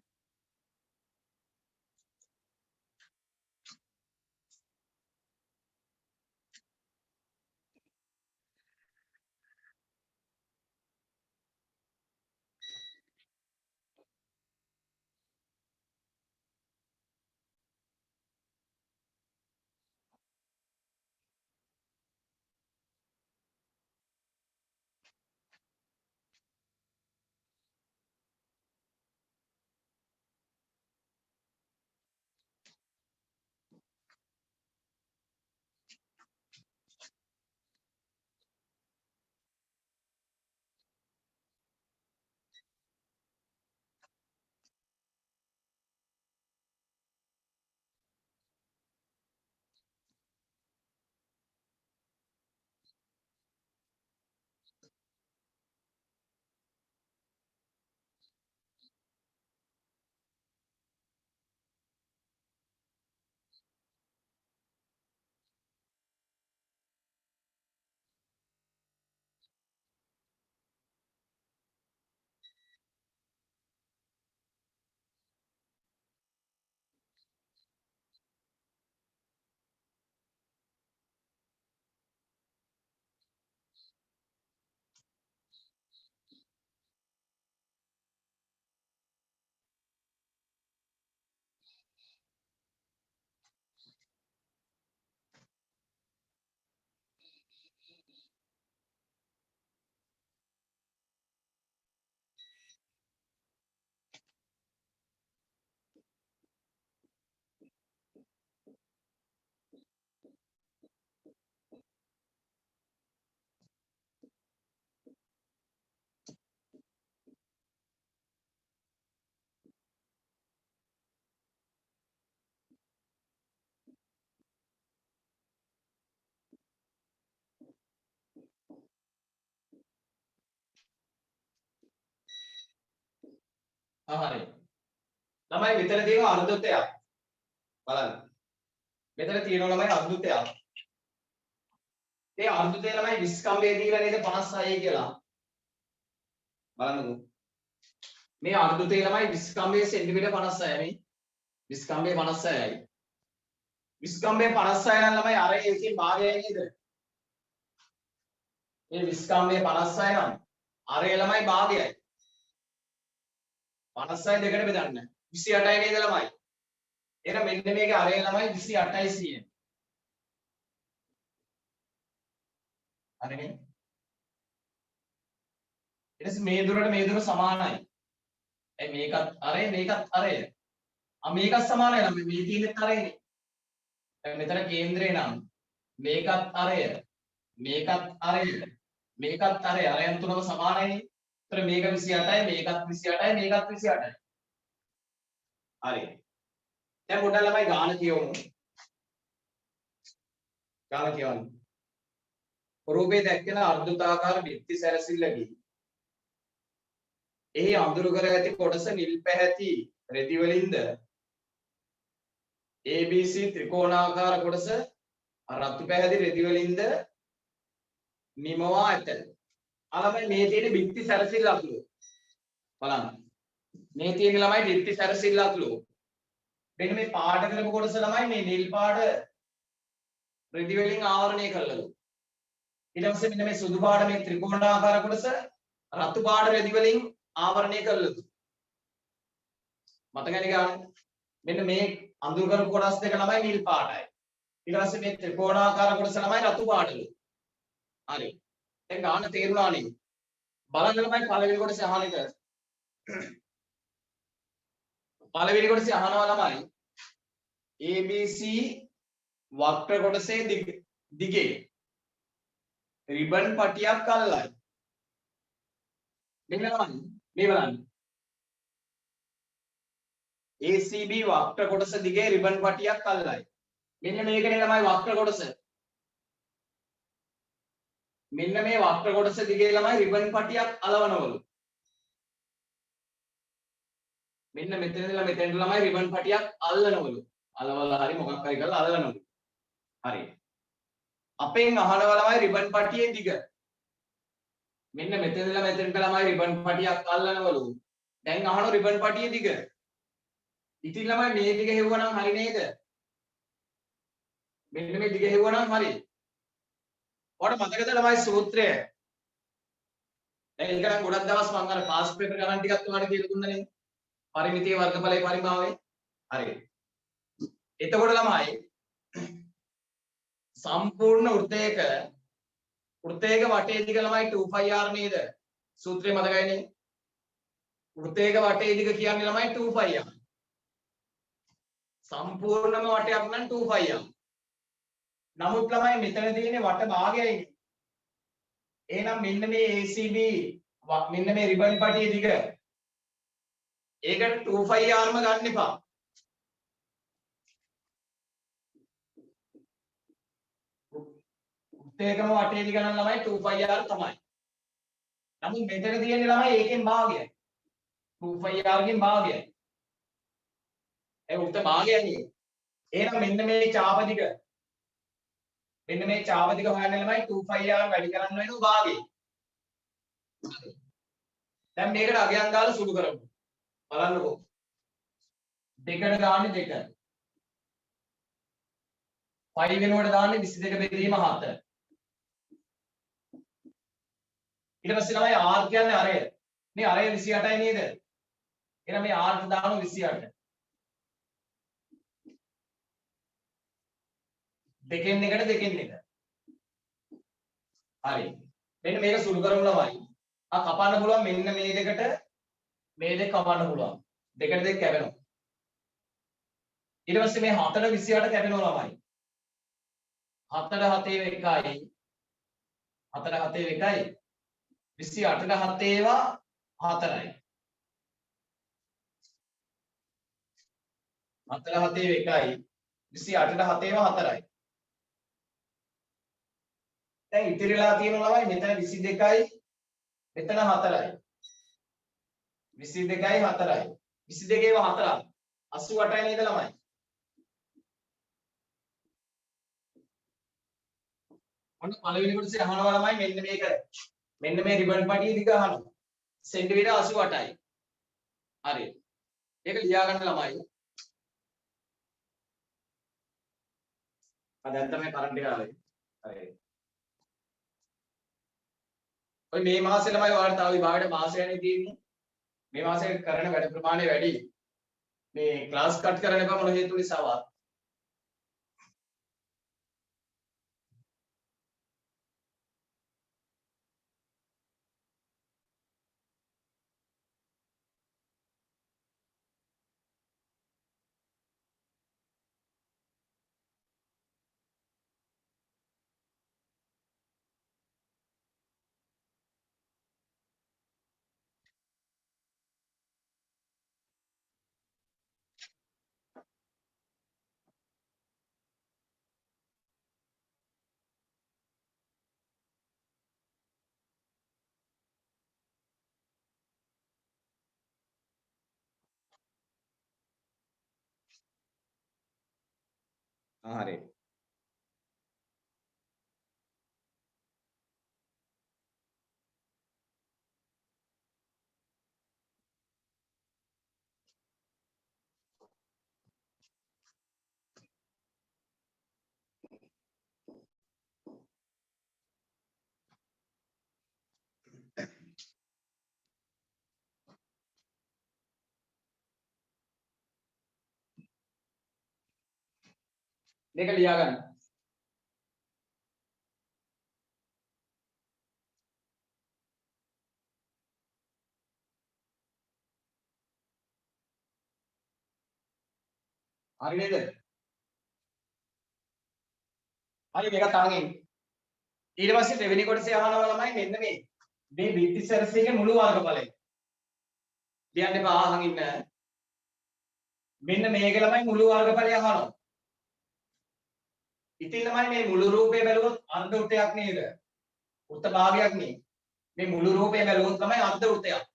හරි. ළමයි මෙතන තියෙන අර්ධතයක්. බලන්න. මෙතන තියෙනවා ළමයි අර්ධතයක්. ඒ අර්ධතය ළමයි විස්කම්භය දීලා නේද 56 කියලා. බලන්නකෝ. මේ අර්ධතය ළමයි විස්කම්භය සෙන්ටිමීටර් 56 නේ. විස්කම්භය 56යි. විස්කම්භය 56 නම් ළමයි අර එකකින් භාගයයි නේද? මේ විස්කම්භය 56 නම් අරේ ළමයි භාගයයි. 56 දෙකට බෙදන්න 28යි නේද ළමයි? එහෙනම් මෙන්න මේකේ අරේ ළමයි 28යි 100. හරිනේ? ඊට පස්සේ මේ දුරට මේ දුර සමානයි. ඒ මේකත් අරේ මේකත් අරේ. මේකත් සමානයි නම් මේ තියෙන්නේ අරේනේ. දැන් මෙතන කේන්ද්‍රේ නම් මේකත් අරය මේකත් අරය මේකත් අරය අරයන් තුනම සමානයිනේ. ඒතර මේක 28යි මේකත් 28යි මේකත් 28යි. හරි. දැන් පොඩ්ඩක් ළමයි ගාන කියවමු. ගාන කියවන්න. රූපේ දැක්කන අර්ධතාකාර බිත්ති සැරසිල්ලකි. එහි අඳුරු කර ඇති කොටස නිල් පැහැති රෙදි වලින්ද ABC ත්‍රිකෝණාකාර කොටස රතු පැහැති රෙදි වලින්ද නිමවා ඇත. ළමයි මේ තියෙන බිත්ති සැරසිල්ල අතුළු. බලන්න. මේ තියෙන ළමයි බිත්ති සැරසිල්ල අතුළු. මෙන්න මේ පාට කරපු කොටස ළමයි මේ නිල් පාට රෙදි වලින් ආවරණය කරලාලු. ඊට පස්සේ මෙන්න මේ සුදු පාට මේ ත්‍රිකෝණාකාර කොටස රතු පාට රෙදි වලින් ආවරණය කරලාලු. මතකයි ගන්න. මෙන්න මේ අඳුර කරපු කොටස් දෙක ළමයි නිල් පාටයි. ඊට පස්සේ මේ ත්‍රිකෝණාකාර කොටස ළමයි රතු පාටලු. හරි. දැන් ගන්න තේරුණා නේ. බලන්න ළමයි පළවෙනි කොටසේ අහන එක. පළවෙනි කොටසේ අහනවා ළමයි ABC වක්‍ර කොටසේ දිගේ රිබන් පටියක් අල්ලයි. මෙන්න ළමයි මේ බලන්න. ACB වක්‍ර කොටස දිගේ රිබන් පටියක් අල්ලයි. මෙන්න මේකනේ ළමයි වක්‍ර කොටස. මෙන්න මේ වක්‍ර කොටස දිගේ ළමයි රිබන් පටියක් අලවනවලු. මෙන්න මෙතන ඉඳලා මෙතෙන්ට ළමයි රිබන් පටියක් අල්ලනවලු. අලවලා හරි මොකක් හරි කරලා අල්ලනවලු. හරි. අපෙන් අහනවා ළමයි රිබන් පටියේ දිග. මෙන්න මෙතන ඉඳලා මෙතෙන්ට ළමයි රිබන් පටියක් අල්ලනවලු. දැන් අහනවා රිබන් පටියේ දිග. ඉතින් ළමයි මේ දිග හෙව්වනම් හරි නේද? මෙන්න මේ දිග හෙව්වනම් හරි. ඔයාලට මතකද ළමයි සූත්‍රය? දැන් ඒක නම් ගොඩක් දවස් මම අර පාස් පේපර් ගණන් ටිකක් ඔයාලට කියලා දුන්නා නේ. පරිමිතියේ වර්ගඵලයේ පරිමාවය. හරි. එතකොට ළමයි සම්පූර්ණ වෘත්තයක වටේ දිග ළමයි 2πr නේද? සූත්‍රය මතකයිනේ. වෘත්තයක වටේ දිග කියන්නේ ළමයි 2πr. සම්පූර්ණම වටයක් නම් 2πr. නමුත් ළමයි මෙතන තියෙන්නේ වට භාගයයි. එහෙනම් මෙන්න මේ ACB මෙන්න මේ රිබන් පටියේ දිග ඒකට 2πrම ගන්න එපා. වෘත්තයකම වටේ දිග නම් ළමයි 2πr තමයි. නමුත් මෙතන තියෙන්නේ ළමයි ඒකෙන් භාගයයි. 2πr කින් භාගයයි. ඒ වෘත්ත භාගයයි. එහෙනම් මෙන්න මේ ඡාප දිග හොයන්න ළමයි 2πr වැඩි කරන්න වෙනවා භාගය. දැන් මේකට අගයන් දාලා සුළු කරමු. බලන්නකෝ. දෙකට දාන්නේ 2. 5 වෙනුවට දාන්නේ 22 බෙදීම 7. ඊට පස්සේ ළමයි r කියන්නේ අරය. මේ අරය 28යි නේද? එහෙනම් මේ r ට දානවා 28. දෙකෙන් එකට. හරි. මෙන්න මේක සුළු කරමු ළමයි. කපන්න පුළුවන් මෙන්න මේ දෙකට මේ දෙක කපන්න පුළුවන්. දෙකට දෙක කැපෙනවා. ඊට පස්සේ මේ 7ට 28 කැපෙනවා ළමයි. 7ට 7 1යි. 7ට 7 1යි. 28ට 7 ඒවා 4යි. 7ට 7 1යි. 28ට 7 ඒවා 4යි. දැන් ඉතිරිලා තියෙනවා ළමයි මෙතන 22යි මෙතන 4යි. 22යි 4යි. 22 ඒවා 4ක් 88යි නේද ළමයි? ඔන්න පළවෙනි කොටසේ අහනවා ළමයි මෙන්න මේක. මෙන්න මේ රිබන් පටියේ දිග අහනවා. සෙන්ටිමීටර් 88යි. හරි. ඒක ලියා ගන්න ළමයි. දැන් තමයි කරන්ට් එක ආවේ. හරි. ඔය මේ මාසේ ළමයි ඔයාලට තව විභාගයට මාසයනේ තියෙන්නේ. මේ මාසේ කරන වැඩ ප්‍රමාණය වැඩි. මේ ක්ලාස් කට් කරන්න එපා මොන හේතු නිසාවත්. හරි. මේක ලියා ගන්න. හරි නේද? හරි මේක තාගෙන්. ඊට පස්සේ දෙවෙනි කොටසේ අහනවා ළමයි මෙන්න මේ බිත්ති සරසීගේ මුළු වර්ගඵලය. ලියන්න එපා අහන් ඉන්න. මෙන්න මේක ළමයි මුළු වර්ගඵලය අහනවා. ඉතින් ළමයි මේ මුළු රූපය බැලුවොත් අර්ධ වෘත්තයක් නේද? වෘත්ත භාගයක් නේ. මේ මුළු රූපය බැලුවොත් තමයි අර්ධ වෘත්තයක්.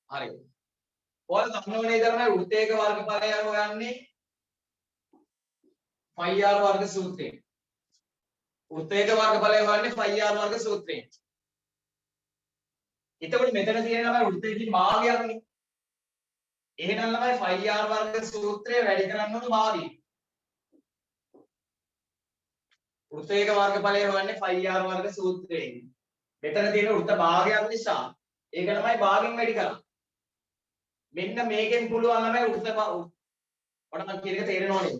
හරි. ඔයාලා දන්නව නේද ළමයි වෘත්තයක වර්ගඵලය හොයන්නේ phi r වර්ග සූත්‍රයෙන්. වෘත්තයක වර්ගඵලය හොයන්නේ phi r වර්ග සූත්‍රයෙන්. එතකොට මෙතන තියෙන ළමයි වෘත්තයකින් භාගයක් නේ. එහෙනම් ළමයි phi r වර්ග සූත්‍රය වැඩි කරන්න ඕන භාගයෙන්. වෘත්තයක වර්ගඵලය හොයන්නේ phi r වර්ග සූත්‍රයෙන්. මෙතන තියෙන වෘත්ත භාගයක් නිසා ඒක ළමයි භාගයෙන් වැඩි කරා. මෙන්න මේකෙන් පුළුවන් ළමයි වෘත්ත ඔයාලට මම කියන එක තේරෙනව නේද?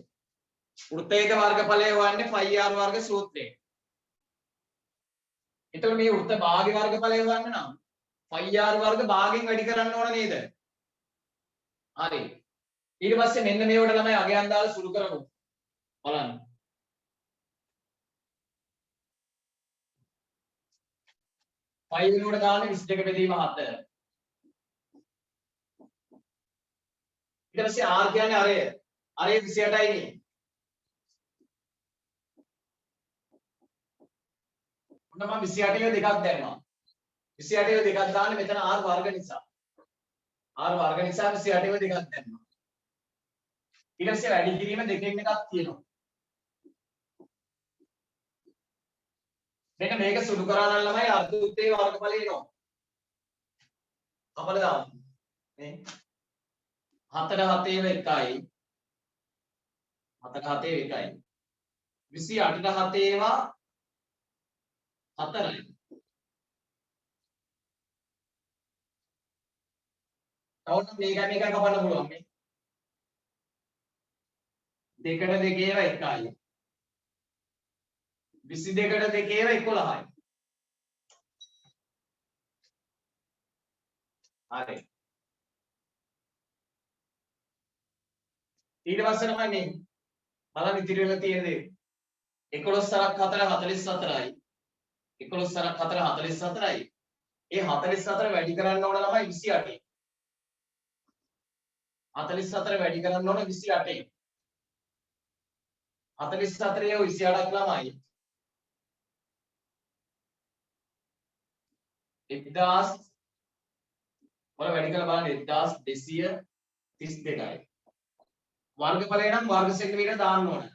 වෘත්තයක වර්ගඵලය හොයන්නේ phi r වර්ග සූත්‍රයෙන්. එතකොට මේ වෘත්ත භාග වර්ගඵලය හොයන්න නම් phi r වර්ග භාගයෙන් වැඩි කරන්න ඕන නේද? හරි. ඊට පස්සේ මෙන්න මේවට ළමයි අගයන් දාලා සුළු කරමු. බලන්න. phi වෙනුවට දාන්නේ 22 බෙදීම 7. ඊට පස්සේ r කියන්නේ අරය. අරය 28යි නේ. ඔන්න මම 28 දෙකක් දැම්මා. 28 දෙකක් දාන්නේ මෙතන r වර්ග නිසා. r වර්ග නිසා 28 දෙකක් දැම්මා. ඊට පස්සේ වැඩි කිරීම දෙකෙන් එකක් තියෙනවා. මෙන්න මේක සුළු කරා නම් ළමයි අර්ධ වෘත්තයේ වර්ගඵලය එනවා. කපලා දාමු. නේ 4 7 1යි 4 7 1යි 28 7 ඒවා 4යි. තවන්න මේක කපන්න පුළුවන් මේ. 2කට 2 ඒවා 1යි. 22කට 2 ඒවා 11යි. හරි. ඊට පස්සේ තමයි මේ බලන්න ඉතිරි වෙලා තියෙන දේ. 11 සරක් 4 44යි. 11 සරක් 4 44යි. ඒ 44 වැඩි කරන්න ඕන ළමයි 28යි. 44 වැඩි කරන්න ඕන 28යි. 44 ය 28ක් ළමයි. 1000 ඔය වැඩි කරලා බලන්න 1200 32යි. වර්ගඵලය නම් වර්ග සෙන්ටිමීටර දාන්න ඕන.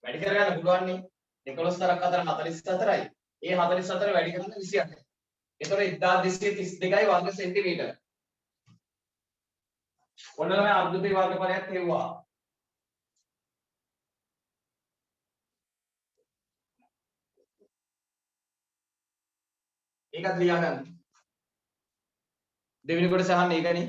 වැඩි කරගන්න පුළුවන් නේ. 11 4ක් 44යි. ඒ 44 වැඩි කරන්න 28යි. ඒතකොට 1232යි වර්ග සෙන්ටිමීටර. ඔන්න තමයි අර්ධුතේ වර්ගඵලයක් හෙව්වා. ඒකත් ලියා ගන්න. දෙවෙනි කොටස අහන්නේ ඒකනේ.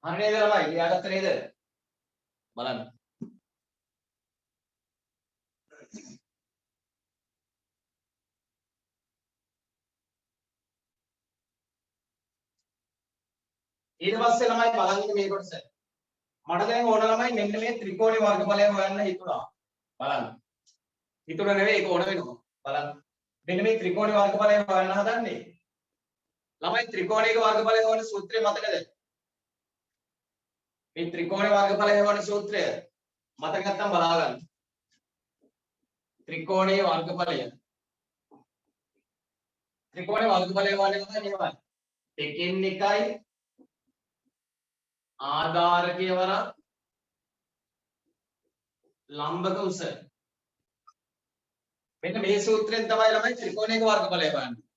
හරි නේද ළමයි? ලියාගත්ත නේද? බලන්න. ඊට පස්සේ ළමයි බලන්න මේ කොටස. මට දැන් ඕන ළමයි මෙන්න මේ ත්‍රිකෝණේ වර්ගඵලය හොයන්න හිතුණා. බලන්න. හිතුණ නෙවෙයි ඒක ඕන වෙනවා. බලන්න. මෙන්න මේ ත්‍රිකෝණේ වර්ගඵලය හොයන්න හදන්නේ. ළමයි ත්‍රිකෝණයක වර්ගඵලය හොයන සූත්‍රය මතකද? මේ ත්‍රිකෝණේ වර්ගඵලය හොයන සූත්‍රය මතක නැත්නම් බලා ගන්න. ත්‍රිකෝණයේ වර්ගඵලය. ත්‍රිකෝණයේ වර්ගඵලය හොයන්නේ මොකක්ද මෙහෙමයි. දෙකෙන් එකයි ආධාරකයේ වරක් ලම්බක උස. මෙන්න මේ සූත්‍රයෙන් තමයි ළමයි ත්‍රිකෝණයක වර්ගඵලය හොයන්නේ.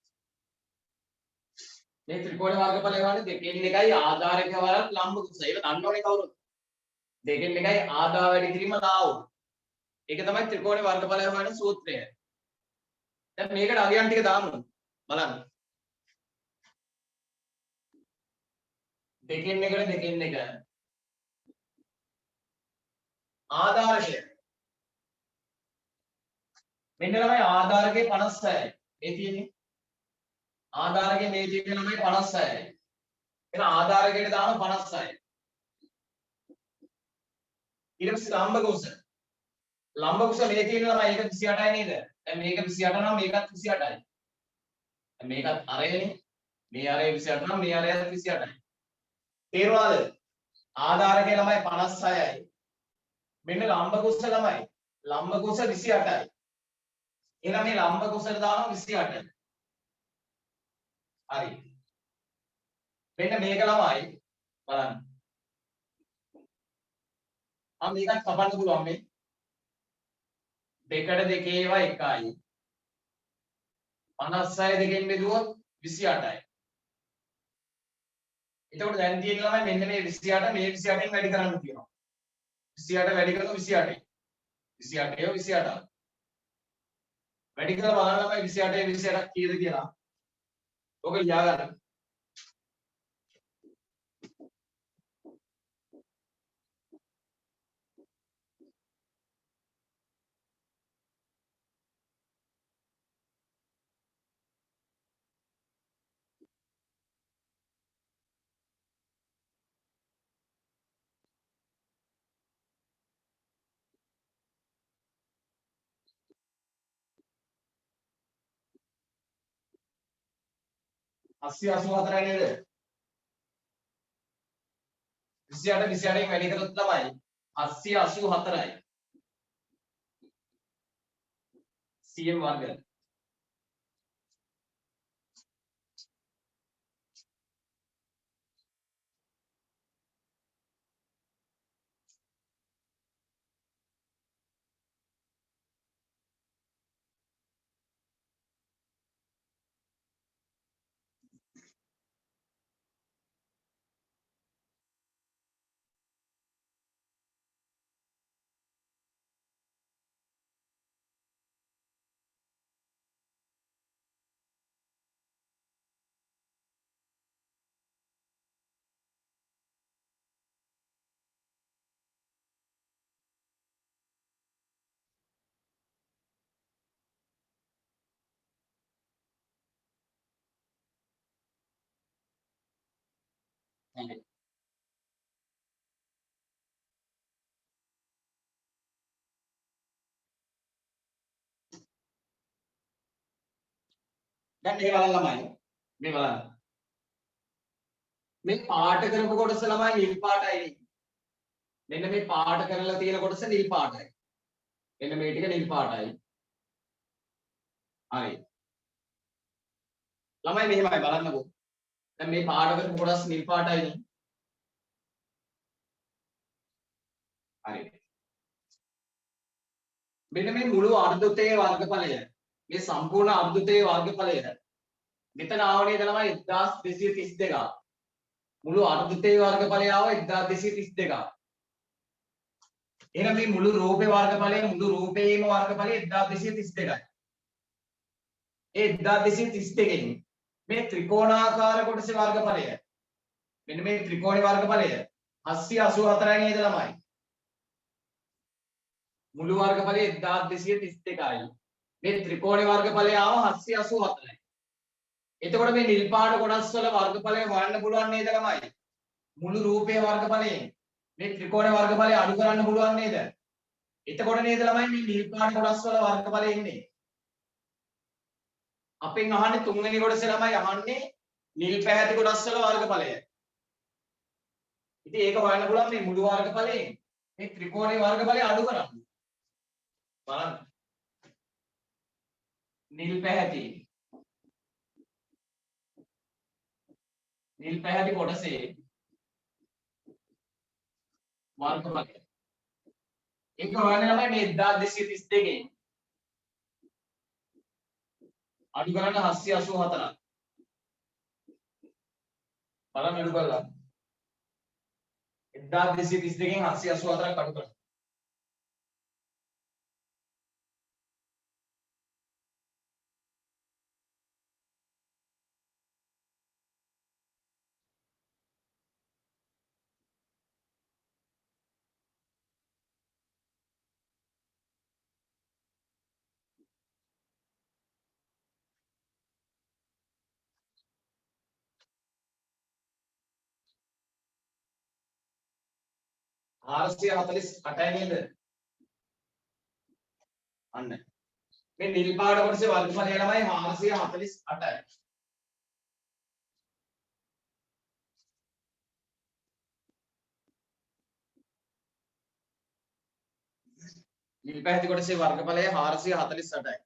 මේ ත්‍රිකෝණ වර්ගඵලය හොයන්නේ දෙකෙන් එකයි ආධාරකයේ වරක් ලම්බක උස. ඒක දන්නවනේ කවුරුත්. දෙකෙන් එකයි ආධා වැඩි කිරීම ලාවු. ඒක තමයි ත්‍රිකෝණේ වර්ගඵලය හොයන සූත්‍රය. දැන් මේකට අගයන් ටික දාමු. බලන්න. දෙකෙන් එක ආධාරකය. මෙන්න ළමයි ආධාරකේ 56යි. මේ තියෙන්නේ. ආධාරකේ මේ තියෙන්නේ ළමයි 56යි. එහෙනම් ආධාරකයට දාන 56යි. ඊට පස්සේ ලම්බක උස. ලම්බක උස මේ තියෙන්නේ ළමයි ඒක 28යි නේද? දැන් මේක 28 නම් මේකත් 28යි. දැන් මේකත් අරයනේ. මේ අරය 28 නම් මේ අරයත් 28යි. තේරුණාද? ආධාරකයේ ළමයි 56යි. මෙන්න ලම්බක උස ළමයි. ලම්බක උස 28යි. එහෙනම් මේ ලම්බක උසට දානවා 28. හරි. මෙන්න මේක ළමයි බලන්න. මේකත් කපන්න පුළුවන් මේ. දෙකට දෙකේ ඒවා එකයි. 56 දෙකෙන් බෙදුවොත් 28යි. එතකොට දැන් තියෙන ළමයි මෙන්න මේ 28 මේ 28න් වැඩි කරන්න තියෙනවා. 28 වැඩි කරනවා 28යි. 28 28. වැඩි කරලා බලන්න ළමයි 28 28ක් කීයද කියලා. ඔක ලියා ගන්න. අස්සි 84යි නේද? 28 28න් වැඩි කරොත් තමයි 884යි. cm වර්ග. දැන් මේ බලන්න ළමයි. මේ බලන්න. මේ පාට කරපු කොටස ළමයි නිල් පාටයි. මෙන්න මේ පාට කරලා තියෙන කොටස නිල් පාටයි. මෙන්න මේ ටික නිල් පාටයි. හරි. ළමයි මෙහෙමයි බලන්නකෝ. දැන් මේ පාට කරපු කොටස් නිල් පාටයිනේ. හරි. මෙන්න මේ මුළු අර්ධතයේ වර්ගඵලය මේ සම්පූර්ණ අර්ධතයේ වර්ගඵලය මෙතන ආව නේද ළමයි 1232ක්. මුළු අර්ධතයේ වර්ගඵලය ආව 1232ක්. එහෙනම් මේ මුළු රූපේ වර්ගඵලය මුළු රූපේම වර්ගඵලය 1232යි. ඒ 1232කින් මේ ත්‍රිකෝණාකාර කොටසේ වර්ගඵලය මෙන්න මේ ත්‍රිකෝණේ වර්ගඵලය 884යි නේද ළමයි? මුළු වර්ගඵලය 1232යි. මේ ත්‍රිකෝණේ වර්ගඵලය ආව 884යි. එතකොට මේ නිල් පාට කොටස් වල වර්ගඵලය හොයන්න පුළුවන් නේද ළමයි? මුළු රූපයේ වර්ගඵලයෙන් මේ ත්‍රිකෝණේ වර්ගඵලය අඩු කරන්න පුළුවන් නේද? එතකොට නේද ළමයි මේ නිල් පාට කොටස් වල වර්ගඵලය එන්නේ. අපෙන් අහන්නේ තුන්වෙනි කොටසේ ළමයි අහන්නේ නිල් පැහැති කොටස් වල වර්ගඵලය. ඉතින් ඒක හොයන්න පුළුවන් මේ මුළු වර්ගඵලයෙන් මේ ත්‍රිකෝණේ වර්ගඵලය අඩු කරන්න. බලන්න. නිල් පැහැති කොටසේ වර්ගඵලය. ඒක හොයන්න ළමයි මේ 1232කින් අඩු කරන්න 884ක්. බලන්න අඩු කරලා 1232කින් 884ක් අඩු කරන්න. ආරසිය 48යි නේද? අන්න. මේ නිල් පාට කොටසේ වර්ගඵලය ළමයි 448යි. නිල් පැහැති කොටසේ වර්ගඵලය 448යි.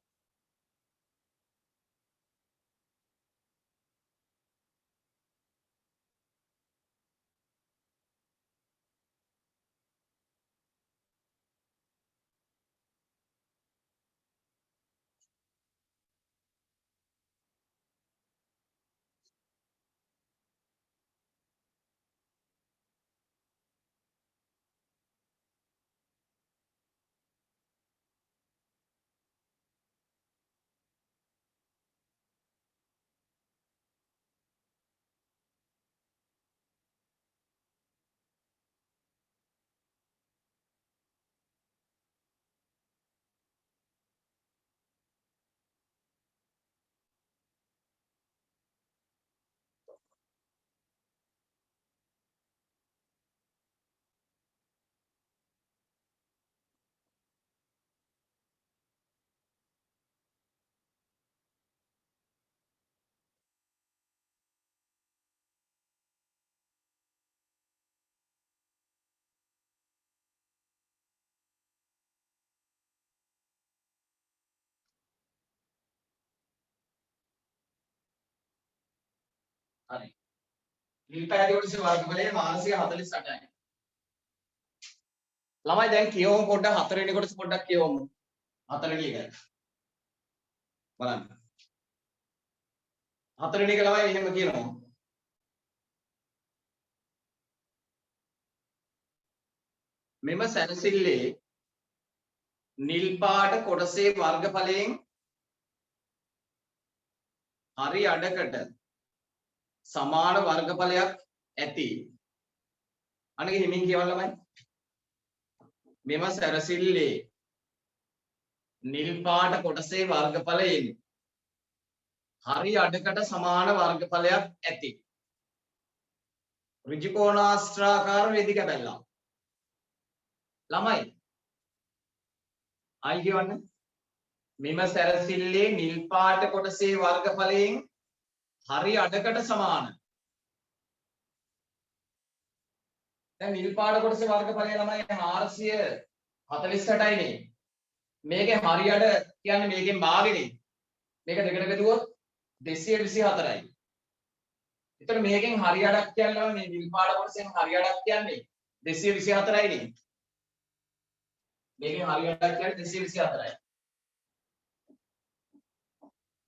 හරි. නිල් පැහැති කොටසේ වර්ගඵලය 448යි. ළමයි දැන් කියවමු පොඩ්ඩක් හතරවෙනි කොටස පොඩ්ඩක් කියවමු. හතරවෙනි එක. බලන්න. හතරවෙනි එක ළමයි එහෙම කියනවා. මෙම සැනසෙල්ලේ නිල් පාට කොටසේ වර්ගඵලයෙන් හරි අඩකට සමාන වර්ගඵලයක් ඇති. අනගේ හිමින් කියවන්න ළමයි. මෙම සැරසිල්ලේ නිල් පාට කොටසේ වර්ගඵලයෙන් හරි අඩකට සමාන වර්ගඵලයක් ඇති. ඍජු කෝණාස්ත්‍රාකාර රෙදි කැබැල්ලක්. ළමයි ආයි කියවන්න. මෙම සැරසිල්ලේ නිල් පාට කොටසේ වර්ගඵලයෙන් හරි අඩකට සමාන. දැන් නිල් පාට කොටසේ වර්ගඵලය ළමයි 448යි නේ. මේකේ හරි අඩ කියන්නේ මේකෙන් භාගෙනේ. මේක දෙකට බෙදුවොත් 224යි. එතකොට මේකෙන් හරි අඩක් කියන්නේ මේ නිල් පාට කොටසෙන් හරි අඩක් කියන්නේ 224යි නේ. මේකෙන් හරි අඩක් කියන්නේ 224යි.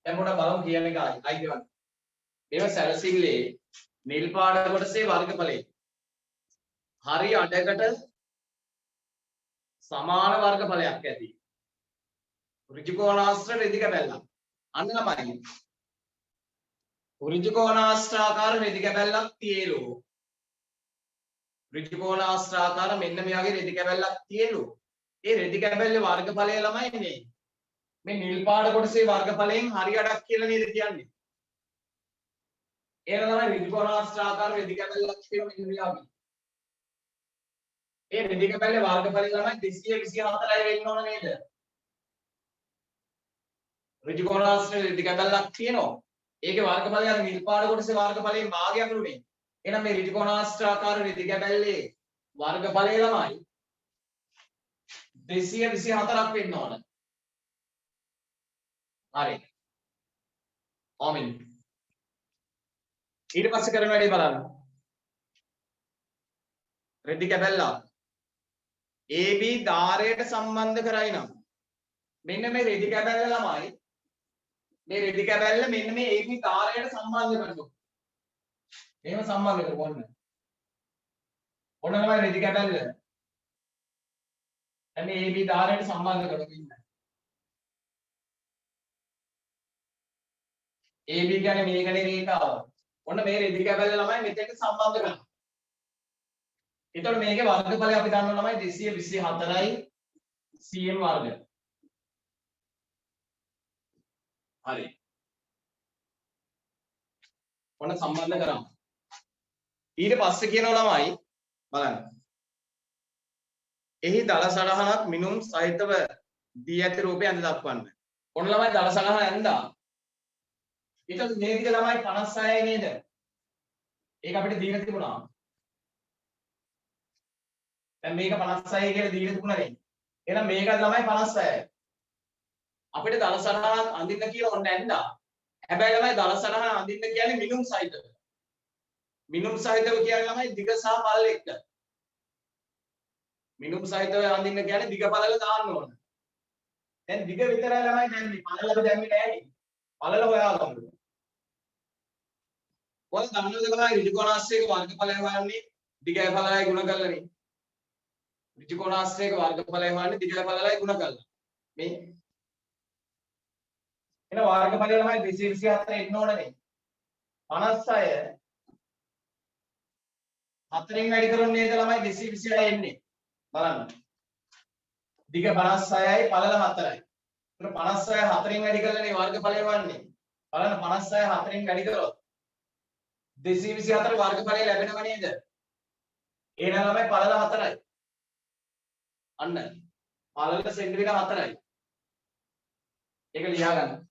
දැන් පොඩ්ඩක් බලමු කියන එක ආයි කියවන්න. මේව සැරසිල්ලේ නිල් පාට කොටසේ වර්ගඵලය හරි අඩකට සමාන වර්ගඵලයක් ඇති. ඍජු කෝණාස්ත්‍ර රෙදි කැබැල්ලක්. අන්න ළමයි. ඍජු කෝණාස්ත්‍රාකාර රෙදි කැබැල්ලක් තියෙලු. ඍජු කෝණාස්ත්‍රාකාර මෙන්න මේ වගේ රෙදි කැබැල්ලක් තියෙලු. ඒ රෙදි කැබැල්ලේ වර්ගඵලය ළමයි නේ. මේ නිල් පාට කොටසේ වර්ගඵලයෙන් හරි අඩක් කියලා නේද කියන්නේ. ඒක තමයි ඍජු කෝණාස්ත්‍රාකාර රෙදි කැබැල්ලක් කියන මෙන්න මේ වගේ. ඒ රෙදි කැබැල්ලේ වර්ගඵලය ළමයි 224යි වෙන්න ඕන නේද? ඍජු කෝණාස්ත්‍ර රෙදි කැබැල්ලක් තියෙනවා. ඒකේ වර්ගඵලය අර නිල් පාට කොටසේ වර්ගඵලයෙන් භාගයක් රුනේ. එහෙනම් මේ ඍජු කෝණාස්ත්‍රාකාර රෙදි කැබැල්ලේ වර්ගඵලය ළමයි 224ක් වෙන්න ඕන. හරි. ඔමින්. ඊට පස්සේ කරන වැඩේ බලන්න. රෙදි කැබැල්ලක් AB ධාරයට සම්බන්ධ කරයි නම් මෙන්න මේ රෙදි කැබැල්ල ළමයි මේ රෙදි කැබැල්ල මෙන්න මේ AB ධාරයට සම්බන්ධ කරනවා. එහෙම සම්බන්ධ කරමු ඔන්න. ඔන්න තමයි රෙදි කැබැල්ල. දැන් මේ AB ධාරයට සම්බන්ධ කරමු ඉන්න. AB කියන්නේ මේකනේ රේඛාව. ඔන්න මේ රෙදි කැබැල්ල ළමයි මෙතෙන්ට සම්බන්ධ කරනවා. එතකොට මේකේ වර්ගඵලය අපි දන්නවා ළමයි 224යි cm වර්ග. හරි. ඔන්න සම්බන්ධ කරමු. ඊට පස්සේ කියනවා ළමයි බලන්න. එහි දල සටහනක් මිනුම් සහිතව දී ඇති රූපය ඇඳ දක්වන්න. ඔන්න ළමයි දල සටහන ඇඳා. ඊට මේ විදිහ ළමයි 56යි නේද? ඒක අපිට දීලා තිබුණා. දැන් මේක 56 කියලා දීලා තිබුණා නේ. එහෙනම් මේකත් ළමයි 56යි. අපිට දල සටහනක් අඳින්න කියලා ඔන්න ඇඳා. හැබැයි ළමයි දල සටහන අඳින්න කියන්නේ මිනුම් සහිතව. මිනුම් සහිතව කියන්නේ ළමයි දිග සහ පළල එක්ක. මිනුම් සහිතව අඳින්න කියන්නේ දිග පළල දාන්න ඕන. දැන් දිග විතරයි ළමයි දැම්මේ. පළල අපි දැම්මේ නෑනේ. පළල හොයාගමු. ඔය දන්නවද ළමයි ඍජු කෝණාස්ත්‍රයක වර්ගඵලය හොයන්නේ දිගයි පළලයි ගුණ කරලානේ. ඍජු කෝණාස්ත්‍රයක වර්ගඵලය හොයන්නේ දිගයි පළලයි ගුණ කරලා. මේ එන වර්ගඵලය ළමයි 224 එන්න ඕනේ. 56 4න් වැඩි කරොත් නේද ළමයි 226 එන්නේ. බලන්න. දිග 56යි පළල 4යි. ඒතර 56 4න් වැඩි කරලානේ වර්ගඵලය වන්නේ. බලන්න 56 4න් වැඩි කරොත් 224 වර්ගඵලය ලැබෙනව නේද? එහෙනම් ළමයි පළල 4යි. අන්න. පළල සෙන්ටිමීටර 4යි. ඒක ලියා ගන්න.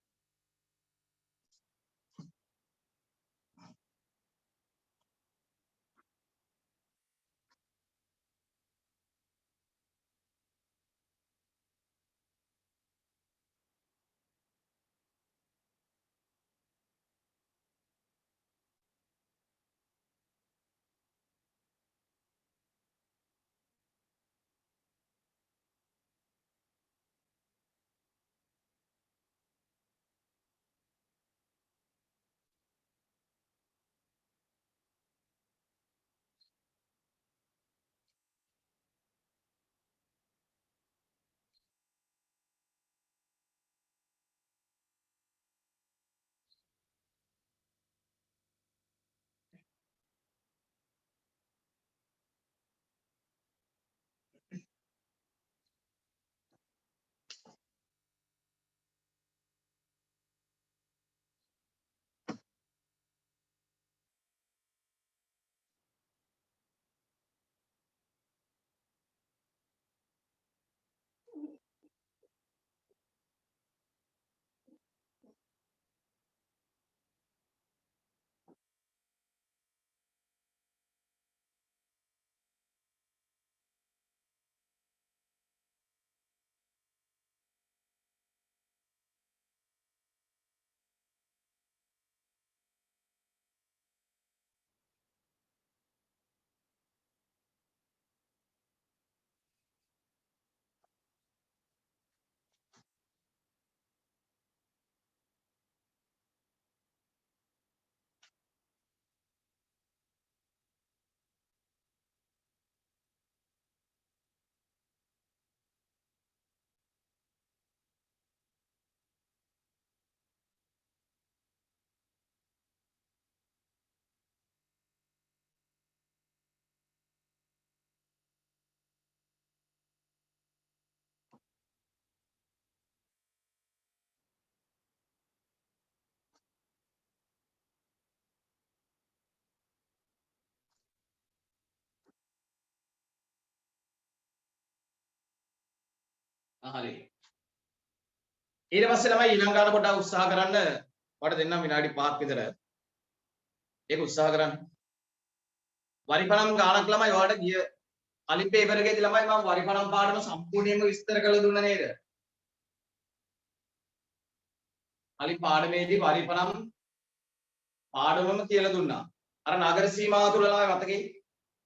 හරි. ඊට පස්සේ ළමයි ඊළඟ ගාන පොඩ්ඩක් උත්සාහ කරන්න. මට දෙන්නම් විනාඩි 5ක් විතර. ඒක උත්සාහ කරන්න. වරිපණම් ගානක් ළමයි ඔයාලට ගිය අලිත් පේපර් එකේදී ළමයි මම වරිපණම් පාඩම සම්පූර්ණයෙන්ම විස්තර කරලා දුන්නා නේද? අලිත් පාඩමේදී වරිපණම් පාඩමම කියලා දුන්නා. අර නගර සීමාව තුල ළමයි මතකයි?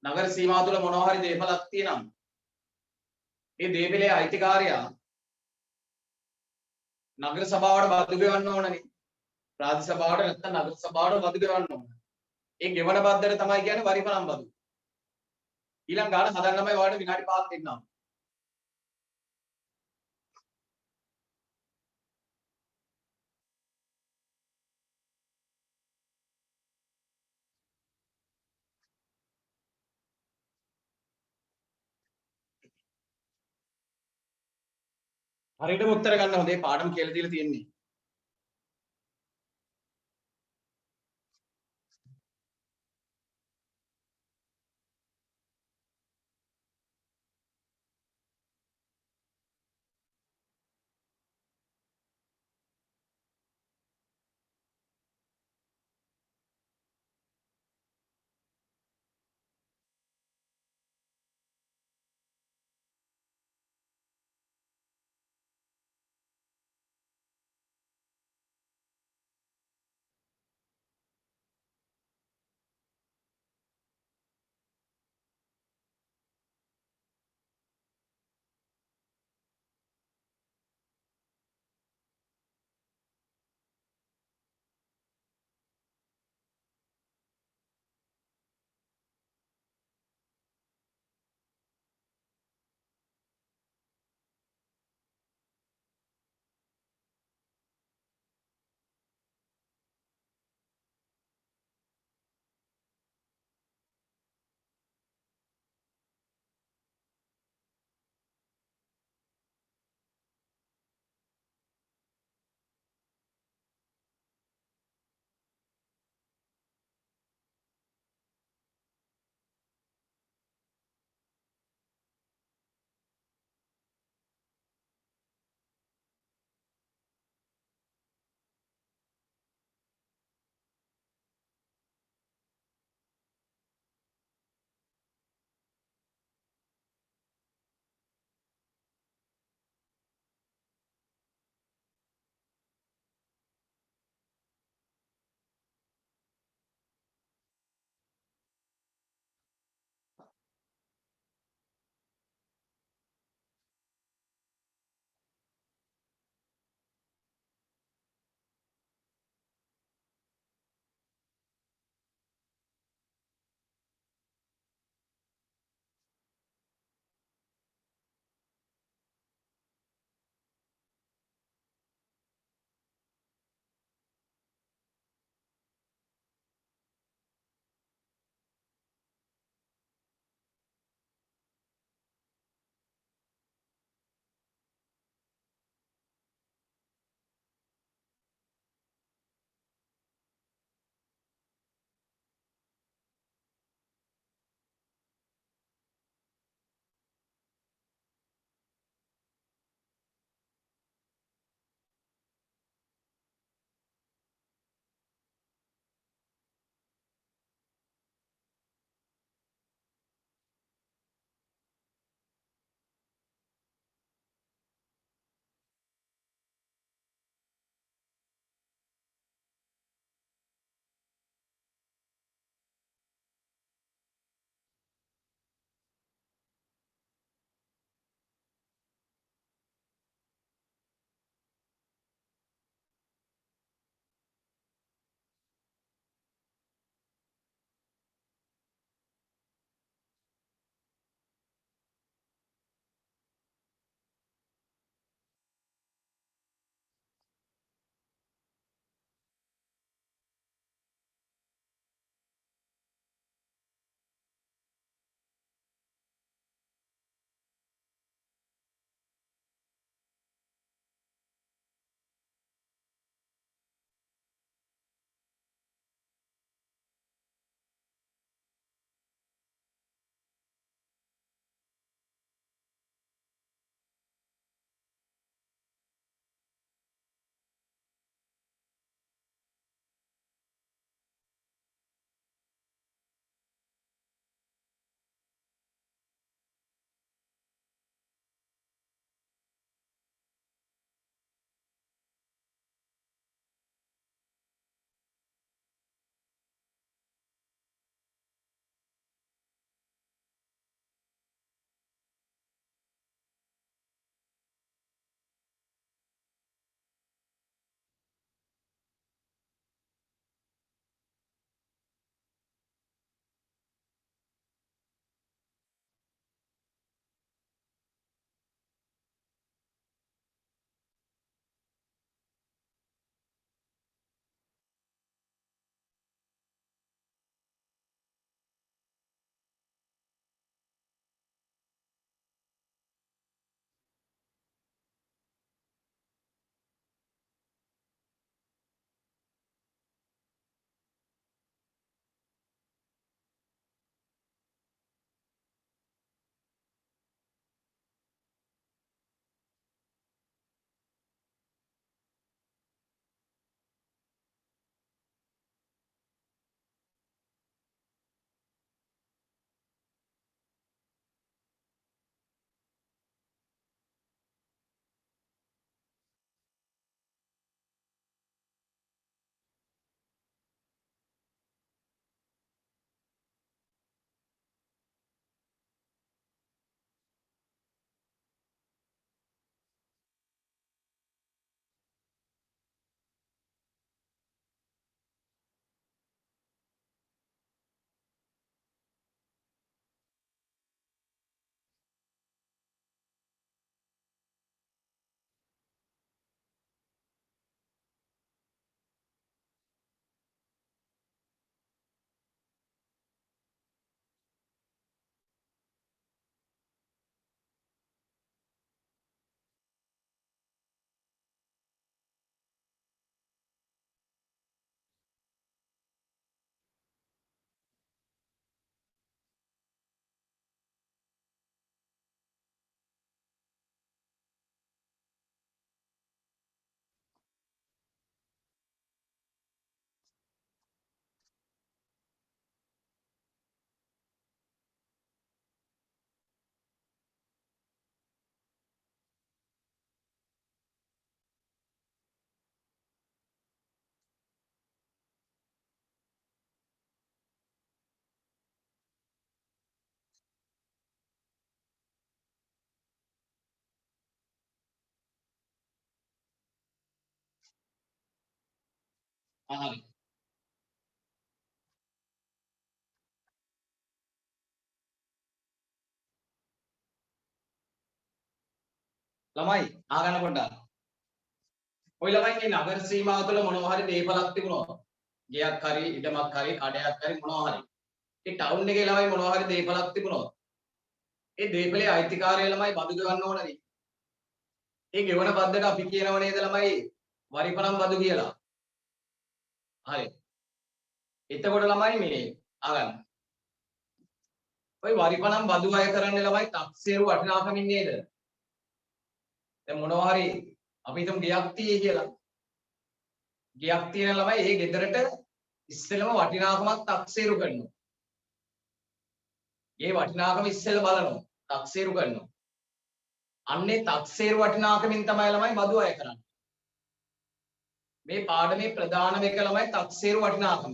නගර සීමාව තුල මොනවා හරි දේපලක් තියෙනම් ඒ දේපලේ අයිතිකාරයා නගර සභාවට බදු ගෙවන්න ඕනනේ. ප්‍රාදේශ සභාවට නැත්නම් නගර සභාවට බදු ගෙවන්න ඕන. ඒ ගෙවන බද්දට තමයි කියන්නේ වරිපණම් බදු. ඊළඟ ගාන හදන්න ළමයි ඔයාලට විනාඩි 5ක් දෙන්නම්. හරියටම උත්තර ගන්න හොඳේ පාඩම කියලා දීලා තියෙන්නේ. හරි. ළමයි ආගන්න පොඩ්ඩක්. ඔය ළමයි මේ නගර සීමාව තුළ මොනවා හරි දේපලක් තිබුණා. ගෙයක් හරි ඉඩමක් හරි කඩයක් හරි මොනවා හරි. ඒ ටවුන් එකේ ළමයි මොනවා හරි දේපලක් තිබුණා. ඒ දේපලේ අයිතිකාරය ළමයි බදු ගෙවන්න ඕනනේ. ඒ ගෙවන බද්දට අපි කියනව නේද ළමයි වරිපණම් බදු කියලා. හරි. එතකොට ළමයි මේ අහගන්න. ඔය වරිපණම් බදු අය කරන්නේ ළමයි තක්සේරු වටිනාකමින් නේද? දැන් මොනවා හරි අපි හිතමු ගෙයක් තියෙයි කියලා. ගෙයක් තියෙන ළමයි ඒ ගෙදරට ඉස්සෙල්ලම වටිනාකමක් තක්සේරු කරනවා. ඒ වටිනාකම ඉස්සෙල්ල බලනවා. තක්සේරු කරනවා. අන්නේ තක්සේරු වටිනාකමින් තමයි ළමයි බදු අය කරන්නේ. මේ පාඩමේ ප්‍රධානම එක ළමයි තක්සේරු වටිනාකම.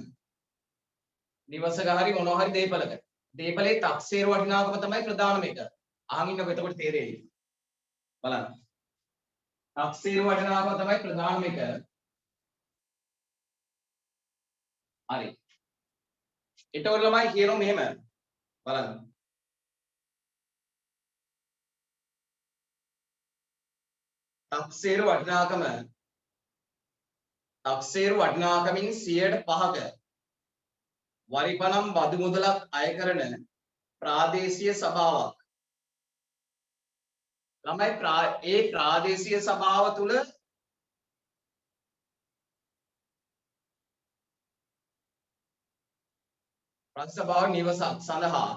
නිවසක හරි මොනවා හරි දේපලක. දේපලේ තක්සේරු වටිනාකම තමයි ප්‍රධානම එක. අහන් ඉන්නකො එතකොට තේරෙයි. බලන්න. තක්සේරු වටිනාකම තමයි ප්‍රධානම එක. හරි. එතකොට ළමයි කියනවා මෙහෙම. බලන්න. තක්සේරු වටිනාකමින් 105ක වරිපණම් බදු මුදලක් අය කරන ප්‍රාදේශීය සභාවක්. ළමයි ඒ ප්‍රාදේශීය සභාව තුල ප්‍රතිසභාව නිවසක් සඳහා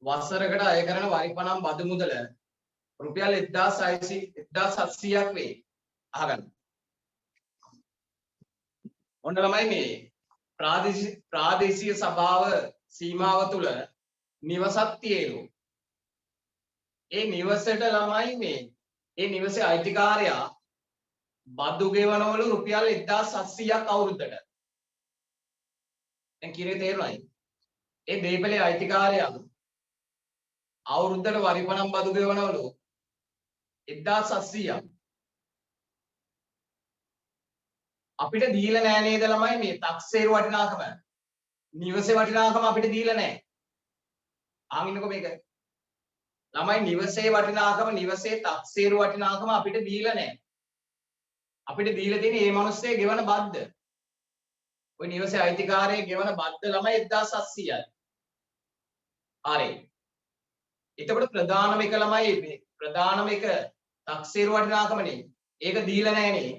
වසරකට අය කරන වරිපණම් බදු මුදල රුපියල් 1700ක් වේ. අහගන්න. ඔන්න ළමයි මේ ප්‍රාදේශීය සභාව සීමාව තුල නිවසක් තියෙනවා. ඒ නිවසට ළමයි මේ ඒ නිවසේ අයිතිකාරයා බදු ගෙවනවලු රුපියල් 1700ක් අවුරුද්දට. දැන් කීරේ තේරුණායි? ඒ දේපලේ අයිතිකාරයා අවුරුද්දට වරිපණම් බදු ගෙවනවලු 1700ක්. අපිට දීලා නෑ නේද ළමයි මේ තක්සේරු වටිනාකම. නිවසේ වටිනාකම අපිට දීලා නෑ. ආමින්නකෝ මේක. ළමයි නිවසේ වටිනාකම නිවසේ තක්සේරු වටිනාකම අපිට දීලා නෑ. අපිට දීලා තියෙන්නේ මේ මිනිස්සේ ගෙවන බද්ද. ওই නිවසේ අයිතිකාරයේ ගෙවන බද්ද ළමයි 1700යි. හරි. එතකොට ප්‍රධානම එක ළමයි මේ ප්‍රධානම එක තක්සේරු වටිනාකමනේ. ඒක දීලා නෑනේ.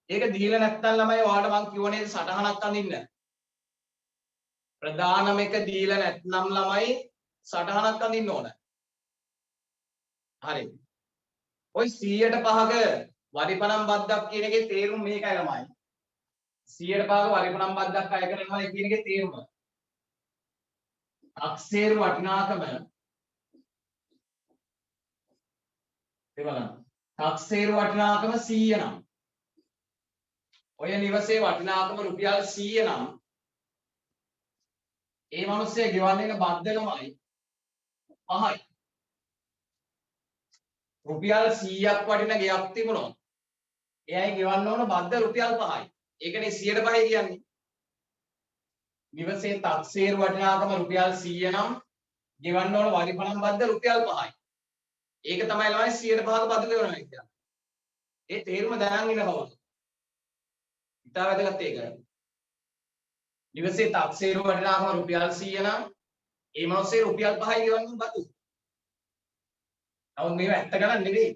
ඒක දීලා නැත්නම් ළමයි ඔයාලට මං කිව්ව නේද සටහනක් අඳින්න. ප්‍රධානම එක දීලා නැත්නම් ළමයි සටහනක් අඳින්න ඕන. හරි. ඔය 105ක වරිපණම් බද්දක් කියන එකේ තේරුම මේකයි ළමයි. 105ක වරිපණම් බද්දක් අය කරනවා කියන එකේ තේරුම. තක්සේරු වටිනාකම එවලම්. තක්සේරු වටිනාකම 100 නම්. ඔය නිවසේ වටිනාකම රුපියල් 100 නම් ඒ මිනිස්සේ ගෙවන්නේ න බද්ද ළමයි 5යි. රුපියල් 100ක් වටින ගෙයක් තිබුණොත් එයයි ගෙවන්න ඕන බද්ද රුපියල් 5යි. ඒකනේ 105 කියන්නේ. නිවසේ තක්සේරු වටිනාකම රුපියල් 100 නම් ගෙවන්න ඕන වරිපණම් බද්ද රුපියල් 5යි. ඒක තමයි ළමයි 105ක බදු ගෙවනවා කියන්නේ. ඒ තේරුම දැනන් ඉන්න බවද? ඉතාල වැදගත් ඒක. නිවසේ තක්සේරු වටිනාකම රුපියල් 100 නම් ඒ මාසේ රුපියල් 5යි ගෙවන්න බදු. නමුත් මේව ඇත්ත ගණන් නෙවෙයි.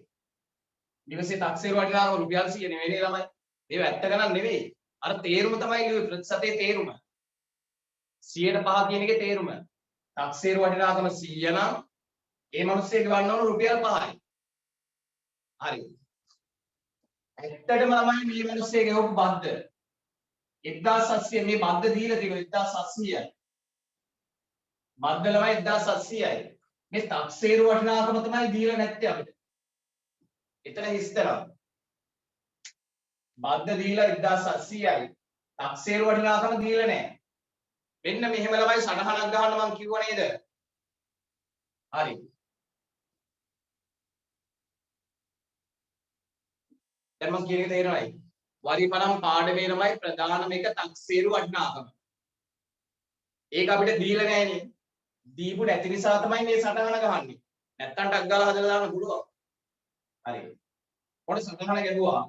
නිවසේ තක්සේරු වටිනාකම රුපියල් 100 නෙවෙයි නේ ළමයි. මේව ඇත්ත ගණන් නෙවෙයි. අර තේරුම තමයි ලියුවේ ප්‍රතිශතයේ තේරුම. 105 කියන එකේ තේරුම. තක්සේරු වටිනාකම 100 නම් ඒ මිනිස්සේ ගෙවන්න ඕන රුපියල් 5යි. හරි. ඇත්තටම ළමයි මේ මිනිස්සේ ගෙවපු බද්ද 1700 මේ බද්ද දීලා තියෙනවා 1700යි. බද්ද ළමයි 1700යි. මේ තක්සේරු වටිනාකම තමයි දීලා නැත්තේ අපිට. එතන හිස්තරම්. බද්ද දීලා 1700යි. තක්සේරු වටිනාකම දීලා නැහැ. මෙන්න මෙහෙම ළමයි සටහනක් ගන්න මම කිව්ව නේද? හරි. දැන් මම කියන එක තේරෙනවයි. වරිපනම් පාඩමේ ළමයි ප්‍රධානම එක තක්සේරු වටිනාකම. ඒක අපිට දීලා නැහැනේ. දීපු නැති නිසා තමයි මේ සටහන ගහන්නේ. නැත්තම් ටක් ගාලා හදලා දාන්න පුළුවන්. හරි. ඔන්න සටහන ගැහුවා.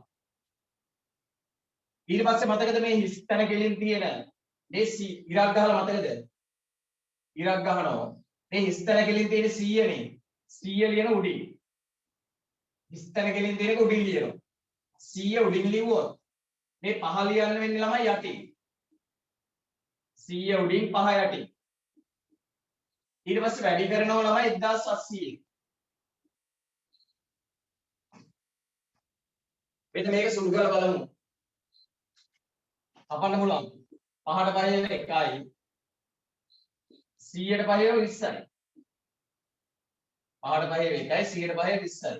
ඊට පස්සේ මතකද මේ හිස් තැන කෙලින් තියෙන මේ ඉරක් ගහලා මතකද? ඉරක් ගහනවා. මේ හිස් තැන කෙලින් තියෙන 100 නේ. 100 ලියන උඩින්. හිස් තැන කෙලින් තියෙනක උඩින් ලියනවා. 100 උඩින් ලිව්වොත් මේ 5 ලියන්න වෙන්නේ ළමයි යටින්. 100 උඩින් 5 යටින්. ඊට පස්සේ වැඩි කරනවා ළමයි 1700. මෙන්න මේක සුළු කරලා බලමු. අපන්න පුළුවන්. 5ට 5 1යි. 100ට 5 20යි. 5ට 5 1යි 100ට 5 20යි.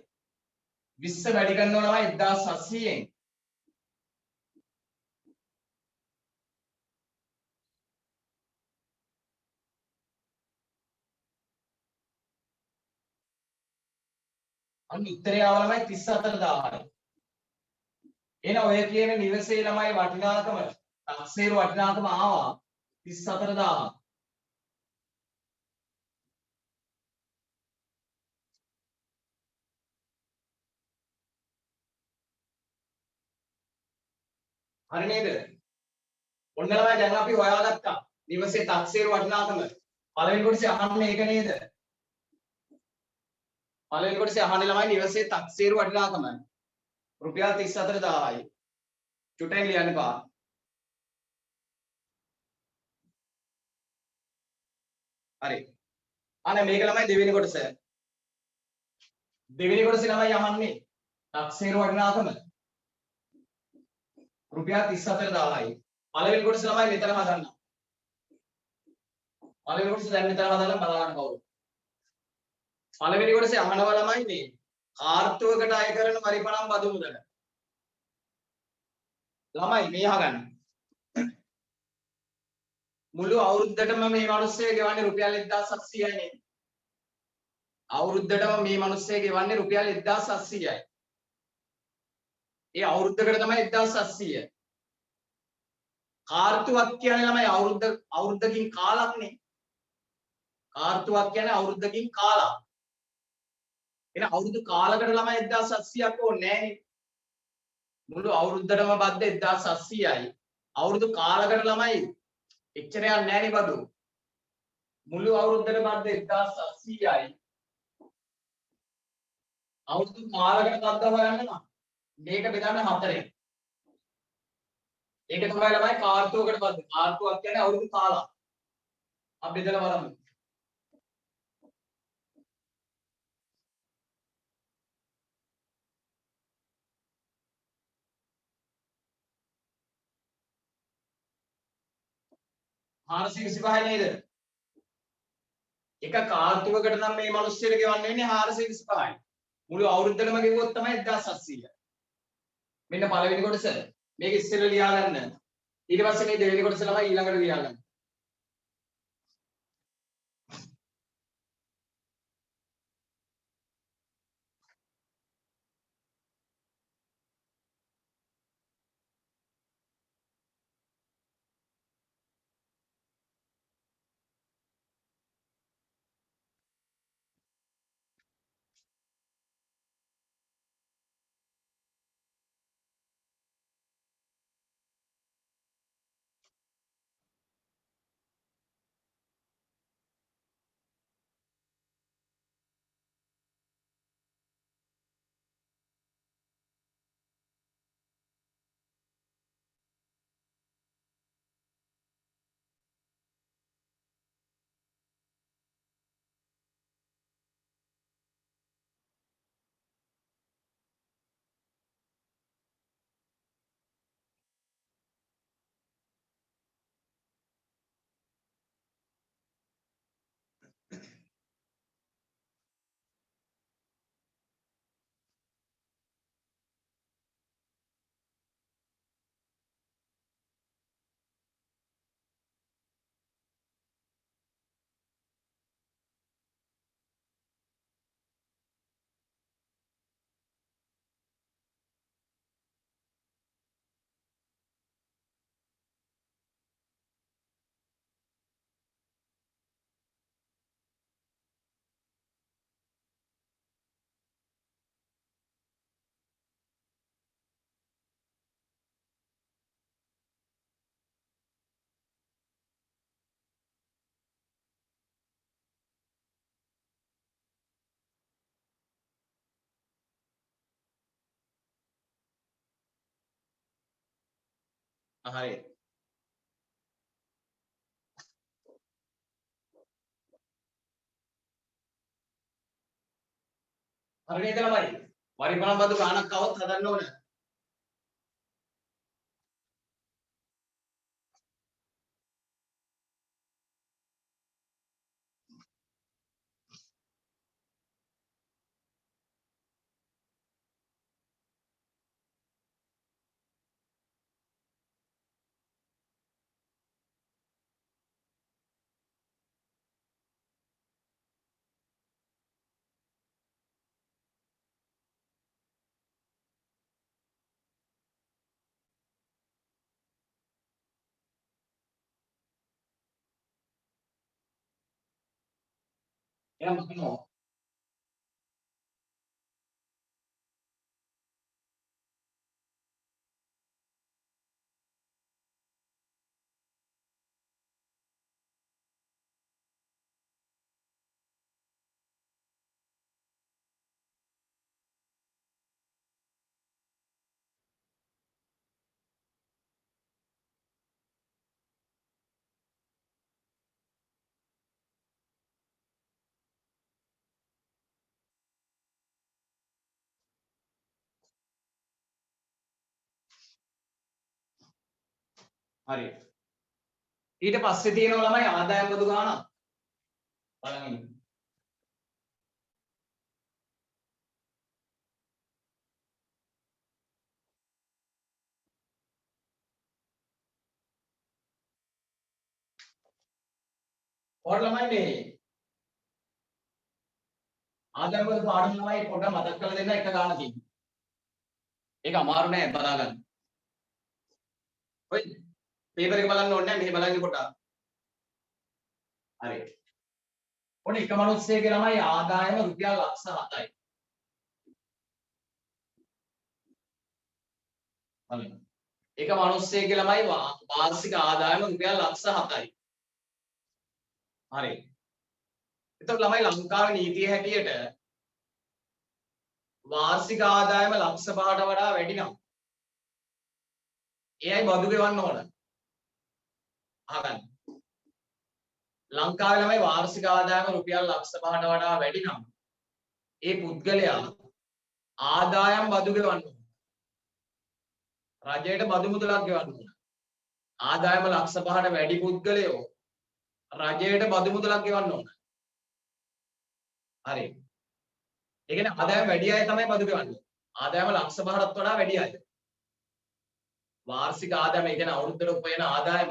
20 වැඩි කරනවා ළමයි 1700ෙන්. අන්න උත්තරය ආව ළමයි 34000යි. එහෙනම් ඔය කියන නිවසේ ළමයි වටිනාකම තක්සේරු වටිනාකම ආවා 34000. හරි නේද? ඔන්න ළමයි දැන් අපි හොයාගත්තා. නිවසේ තක්සේරු වටිනාකම. පළවෙනි කොටසේ අහන්නේ ඒක නේද? පළවෙනි කොටසේ අහන්නේ ළමයි නිවසේ තක්සේරු වටිනාකම. රුපියල් 34000යි. චුටෙන් ලියන්න පා. හරි. අනේ මේක ළමයි දෙවෙනි කොටස. දෙවෙනි කොටසේ ළමයි අහන්නේ තක්සේරු වටිනාකම. රුපියල් 34000යි. පළවෙනි කොටස ළමයි මෙතන හදන්න. පළවෙනි කොටස දැන් මෙතන හදලා බලන්න කවුරු. පළවෙනි කොටසේ අහනවා ළමයි මේ ආර්ථිකයකට අය කරන පරිපණම් බදු මුදල. ළමයි මේ අහගන්න. මුළු අවුරුද්දටම මේ මිනිස්සෙ ගෙවන්නේ රුපියල් 1700යි නේ. අවුරුද්දටම මේ මිනිස්සෙ ගෙවන්නේ රුපියල් 1700යි. ඒ අවුරුද්දකට තමයි 1700. කාර්තුවක් කියන්නේ ළමයි අවුරුද්දකින් කාලක්නේ. කාර්තුවක් කියන්නේ අවුරුද්දකින් කාලක්. එන අවුරුදු කාලකට ළමයි 1700ක් ඕනේ නෑනේ. මුළු අවුරුද්දටම බද්ද 1700යි. අවුරුදු කාලකට ළමයි එච්චරයක් නෑනේ බදු. මුළු අවුරුද්දට බද්ද 1700යි. අවුරුදු කාලකට බද්ද හොයන්න නම් මේක බෙදන්න 4ෙන්. ඒක තමයි ළමයි කාර්තුවකට බද්ද. කාර්තුවක් කියන්නේ අවුරුදු කාලක්. අපි බෙදලා බලමු. හාරසිය 25 නේද? එක කාර්තුවකට නම් මේ මිනිස්සුන්ට ගෙවන්න වෙන්නේ 425යි. මුළු අවුරුද්දටම ගෙවුවොත් තමයි 1700. මෙන්න පළවෙනි කොටස. මේක ඉස්සෙල්ලා ලියා ගන්න. ඊට පස්සේ මේ දෙවෙනි කොටස ළමයි ඊළඟට ලියා ගන්න. හරි. හරි නේද ළමයි? පරිමාණ බදු ගානක් આવොත් හදන්න ඕන. එහෙනම් මොකක්ද? හරි. ඊට පස්සේ තියෙනවා ළමයි ආදායම් බදු ගානක්. බලන්න ඉන්න. ඔයාලා ළමයි මේ ආදායම් බදු පාඩම ළමයි පොඩ්ඩක් මතක් කරලා දෙන්න එක ගානකින්. ඒක අමාරු නෑ බලා ගන්න. ඔය පේපර් එක බලන්න ඕනේ නෑ මෙහෙ බලන්න පොඩ්ඩක්. හරි. ඔන්න එක මිනිස්සෙගේ ළමයි ආදායම රුපියල් ලක්ෂ 7යි. බලන්න. එක මිනිස්සෙගේ ළමයි වාර්ෂික ආදායම රුපියල් ලක්ෂ 7යි. හරි. එතකොට ළමයි ලංකාවේ නීතිය හැටියට වාර්ෂික ආදායම ලක්ෂ 5ට වඩා වැඩි නම් එයයි බදු ගෙවන්න ඕන. අහගන්න. ලංකාවේ ළමයි වාර්ෂික ආදායම රුපියල් ලක්ෂ 5ට වඩා වැඩි නම් ඒ පුද්ගලයා ආදායම් බදු ගෙවන්න ඕන. රජයට බදු මුදලක් ගෙවන්න ඕන. ආදායම ලක්ෂ 5ට වැඩි පුද්ගලයෝ රජයට බදු මුදලක් ගෙවන්න ඕන. හරි. ඒ කියන්නේ ආදායම වැඩි අය තමයි බදු ගෙවන්නේ. ආදායම ලක්ෂ 5කටත් වඩා වැඩි අය. වාර්ෂික ආදායම ඒ කියන්නේ අවුරුද්දට උපයන ආදායම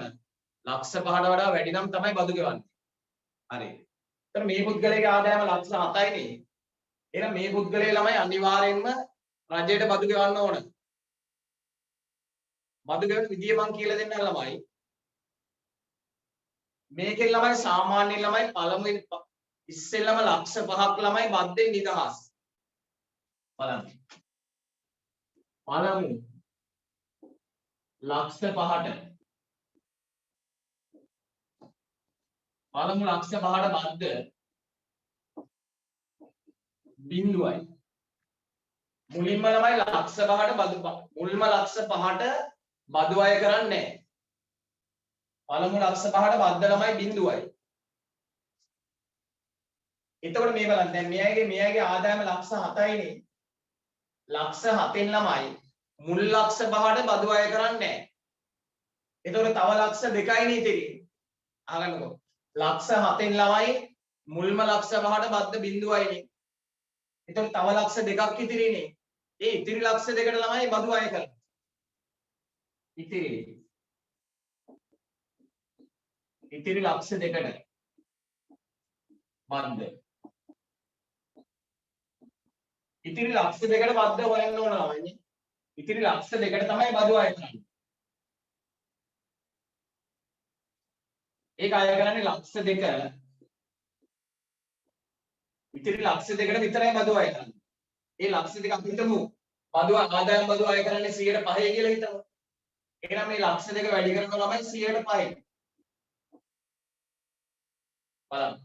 ලක්ෂ 5ට වඩා වැඩි නම් තමයි බදු ගෙවන්නේ. හරි. එතන මේ පුද්ගලයාගේ ආදායම ලක්ෂ 7යි නේ. එහෙනම් මේ පුද්ගලයා ළමයි අනිවාර්යෙන්ම රජයට බදු ගෙවන්න ඕන. බදු ගෙවන විදිය මං කියලා දෙන්නම් ළමයි. මේකෙන් ළමයි සාමාන්‍යයෙන් ළමයි පළමුවෙනි ඉස්සෙල්ලම ලක්ෂ 5ක් ළමයි බද්දෙන් නිදහස්. බලන්න. පළමු ලක්ෂ 5ට පළමු ලක්ෂ 5ට බද්ද බිඳුවයි. මුලින්ම ළමයි ලක්ෂ 5ට මුල්ම ලක්ෂ 5ට බදු අය කරන්නේ නැහැ. පළමු ලක්ෂ 5ට බද්ද ළමයි බිඳුවයි. එතකොට මේ බලන්න දැන් මෙයාගේ ආදායම ලක්ෂ 7යිනේ. ලක්ෂ 7න් ළමයි මුල් ලක්ෂ 5ට බදු අය කරන්නේ නැහැ. එතකොට තව ලක්ෂ 2යිනේ ඉතිරි. අහගන්නකෝ. ලක්ෂ 7න් ළමයි මුල්ම ලක්ෂ 5ට බද්ද බිඳුවයිනේ. එතකොට තව ලක්ෂ 2ක් ඉතිරිනේ. ඒ ඉතිරි ලක්ෂ 2කට ළමයි බදු අය කරන්නේ. ඉතිරි ලක්ෂ 2කට බද්ද. ඉතිරි ලක්ෂ 2කට බද්ද හොයන්න ඕන ළමයි. ඉතිරි ලක්ෂ 2කට තමයි බදු අය කරන්නේ. ඒක අය කරන්නේ ලක්ෂ 2. ඉතිරි ලක්ෂ 2කට විතරයි බදු අය කරන්නේ. ඒ ලක්ෂ 2 අපි හිතමු බදු ආදායම් බදු අය කරන්නේ 100ට 5 කියලා හිතමු. එහෙනම් මේ ලක්ෂ 2 වැඩි කරනවා ළමයි 100ට 5. බලන්න.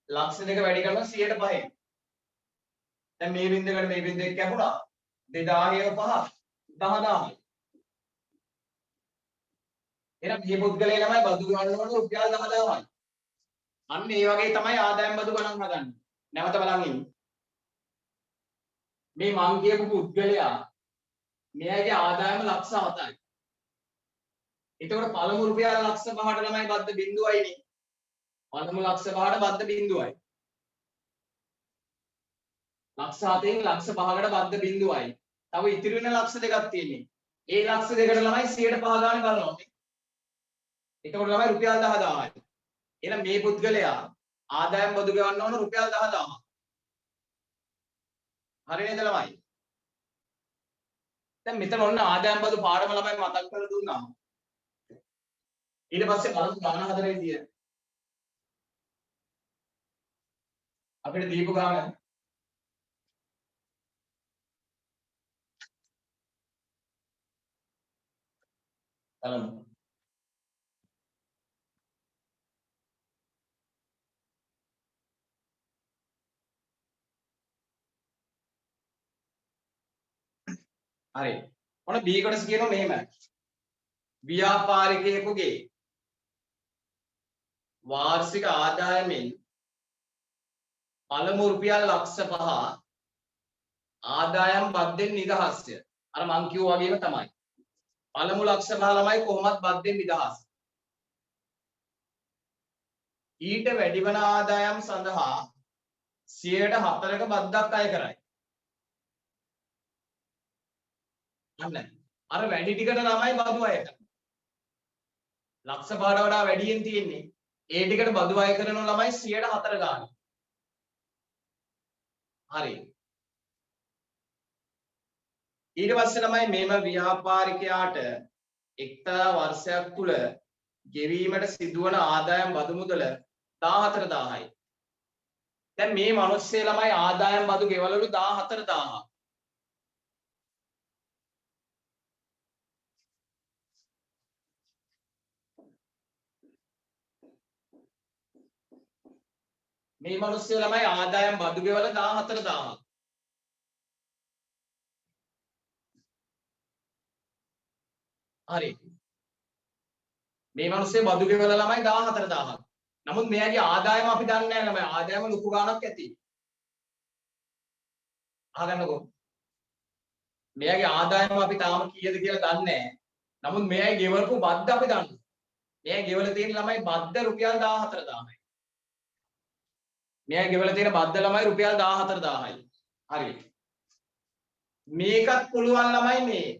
ලක්ෂ 2 වැඩි කරනවා 100ට 5. දැන් මේ බින්දුවකට මේ බින්දුව කැපුණා 2000 5 10000යි. එහෙනම් මේ පුද්ගලයා ළමයි බදු ගන්න ඕන රුපියල් 10000යි. අන්න ඒ වගේ තමයි ආදායම් බදු ගණන් හදන්නේ. නැවත බලන් ඉන්න. මේ මං කියපු පුද්ගලයා මෙයාගේ ආදායම ලක්ෂ 7යි. එතකොට පළමු රුපියල් ලක්ෂ 5ට ළමයි බද්ද බිඳුවයිනේ. පළමු ලක්ෂ 5ට බද්ද බිඳුවයි. ලක්ෂ 7න් ලක්ෂ 5කට බද්ද බිඳුවයි. තව ඉතිරි වෙන ලක්ෂ දෙකක් තියෙන්නේ. ඒ ලක්ෂ දෙකට ළමයි 105 ගානේ බලනවා. එතකොට ළමයි රුපියල් 10000යි. එහෙනම් මේ පුද්ගලයා ආදායම් බදු ගෙවන්න ඕන රුපියල් 10000. හරි නේද ළමයි? දැන් මෙතන ඔන්න ආදායම් බදු පාඩම ළමයි මතක් කරලා දුන්නා. ඊට පස්සේ බලමු ගාන හදන විදිය. අපිට දීපු ගාන බලමු. හරි. ඔන්න B කොටස කියනවා මෙහෙම. ව්‍යාපාරිකයෙකුගේ වාර්ෂික ආදායමෙන් පළමු රුපියල් ලක්ෂ 5 ආදායම් බද්දෙන් නිදහස්ය. අර මං කිව්වා වගේම තමයි. පළමු ලක්ෂ 5 ළමයි කොහොමත් බද්දෙන් නිදහස්. ඊට වැඩි වන ආදායම් සඳහා 104ක බද්දක් අය කරයි. අන්න අර වැඩි ටිකට ළමයි බදු අය කරනවා. ලක්ෂ 5ට වඩා වැඩියෙන් තියෙන්නේ. ඒ ටිකට බදු අය කරන ළමයි 104 ගාන. හරි. ඊට පස්සේ ළමයි මේම ව්‍යාපාරිකයාට එක්තරා වර්ෂයක් තුල ගෙවීමට සිදුවන ආදායම් බදු මුදල 14000යි. දැන් මේ මිනිස්සේ ළමයි ආදායම් බදු ගෙවලලු 14000. මේ මිනිස්සේ ළමයි ආදායම් බදු ගෙවල 14000. හරි. මේ මිනිස්සේ බදු ගෙවල ළමයි 14000ක්. නමුත් මෙයාගේ ආදායම අපි දන්නේ නැහැ ළමයි. ආදායම ලොකු ගාණක් ඇති. අහගන්නකෝ. මෙයාගේ ආදායම අපි තාම කීයද කියලා දන්නේ නැහැ. නමුත් මෙයාගේ ගෙවලපු බද්ද අපි දන්නවා. මෙයා ගෙවල තියෙන ළමයි බද්ද රුපියල් 14000යි. මෙයා ගෙවල තියෙන බද්ද ළමයි රුපියල් 14000යි. හරි. මේකත් පුළුවන් ළමයි මේ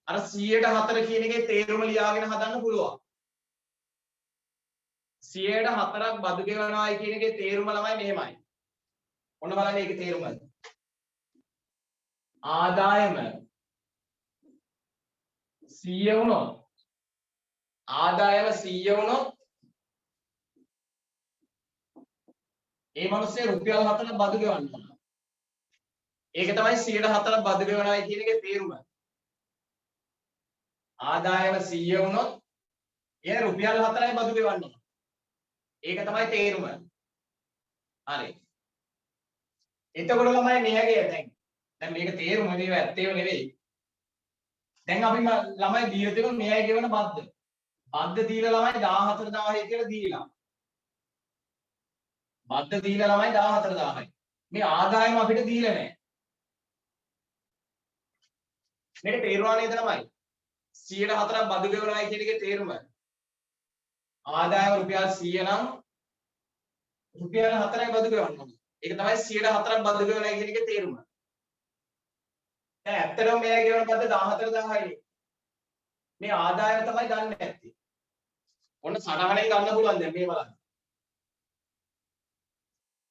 අර 104 කියන එකේ තේරුම ලියාගෙන හදන්න පුළුවන්. 104ක් බදු ගෙවනවායි කියන එකේ තේරුම ළමයි මෙහෙමයි. ඔන්න බලන්න ඒකේ තේරුම. ආදායම 100 වුණොත් ආදායම 100 වුණොත් ඒ මිනිස්සේ රුපියල් 4ක් බදු ගෙවන්න ඕන. ඒක තමයි 104ක් බදු ගෙවනවායි කියන එකේ තේරුම. ආදායම 100 වුණොත් එයා රුපියල් 4යි බදු ගෙවන්න ඕන. ඒක තමයි තේරුම. හරි. එතකොට ළමයි මෙයාගේ දැන් මේක තේරුම නෙවෙයි ඇත්තේම නෙවෙයි. දැන් අපි ළමයි දීලා තියෙන මෙයාගේ ගෙවන බද්ද. බද්ද දීලා ළමයි 14000 කියලා දීලා. බද්ද දීලා ළමයි 14000යි. මේ ආදායම අපිට දීලා නැහැ. මේක තේරුණා නේද ළමයි? 104ක් බදු ගෙවනවායි කියන එකේ තේරුම. ආදායම රුපියල් 100 නම් රුපියල් 4යි බදු ගෙවන්න ඕනේ. ඒක තමයි 104ක් බදු ගෙවනවායි කියන එකේ තේරුම. දැන් ඇත්තටම මෙයා ගෙවන බද්ද 14000යි. මේ ආදායම තමයි දන්නේ නැත්තේ. ඔන්න සටහනෙන් ගන්න පුළුවන් දැන් මේ බලන්න.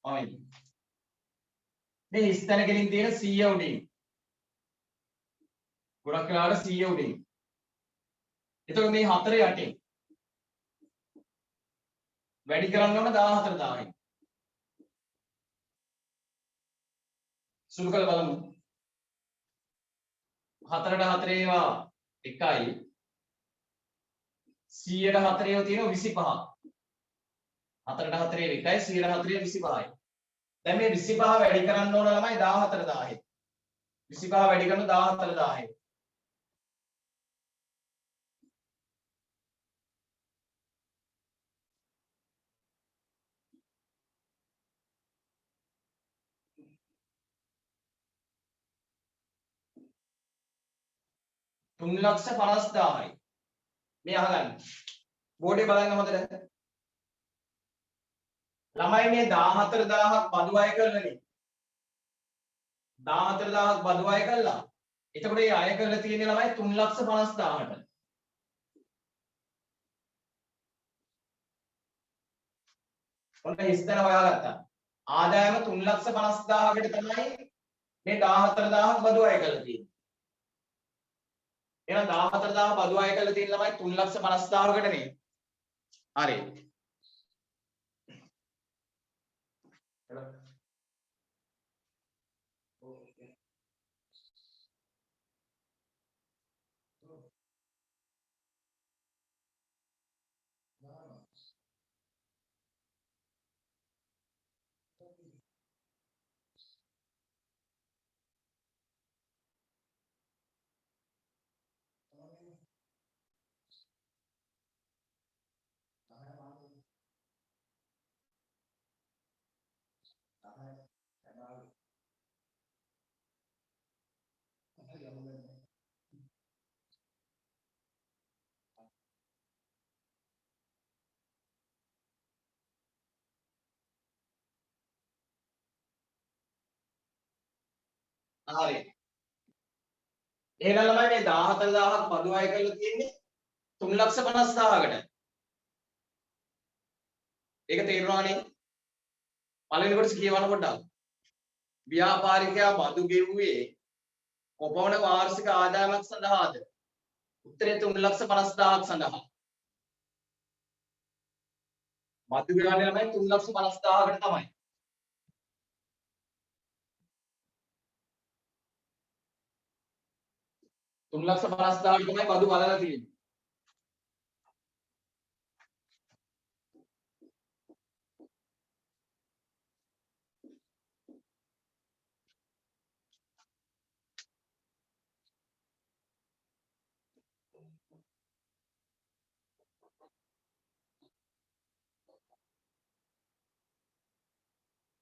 ඔයයි. මේ ස්තන කෙලින් තියෙන 100 උඩින්. ගොඩක් වෙලාවට 100 උඩින්. එතකොට මේ 4 යටින්. වැඩි කරන්න ඕන 14000යි. සුළු කරලා බලමු. 4ට 4 ඒවා 1යි. 100ට 4 ඒවා තියෙනවා 25. 4ට 4 1යි 100ට 4 25යි. දැන් මේ 25 වැඩි කරන්න ඕන ළමයි 14000යි. 25 වැඩි කරන 14000යි. 3,50,000යි. මේ අහගන්න. බෝඩේ බලන්න හොඳට. ළමයි මේ 14,000ක් බදු අය කරලානේ. 14,000ක් බදු අය කළා. එතකොට මේ අය කරලා තියෙන ළමයි 3,50,000ට. ඔන්න ඉස්තර හොයාගත්තා. ආදායම 3,50,000කට තමයි මේ 14,000ක් බදු අය කරලා තියෙන්නේ. එහෙනම් 14,000 බදු අය කරලා තියෙන ළමයි 3,50,000කට නේ. හරි. හරි. එහෙනම් ළමයි මේ 14,000ක් බදු අය කරලා තියෙන්නේ 3,50,000කට. ඒක තේරුණානේ? පළවෙනි කොටස කියවන්න පොඩ්ඩක්. ව්‍යාපාරිකයා බදු ගෙවුවේ කොපමණ වාර්ෂික ආදායමක් සඳහාද? උත්තරේ 3,50,000ක් සඳහා. බදු ගෙවන්නේ ළමයි 3,50,000කට තමයි. තුන් ලක්ෂ 50,000ට තමයි බදු බලලා තියෙන්නේ.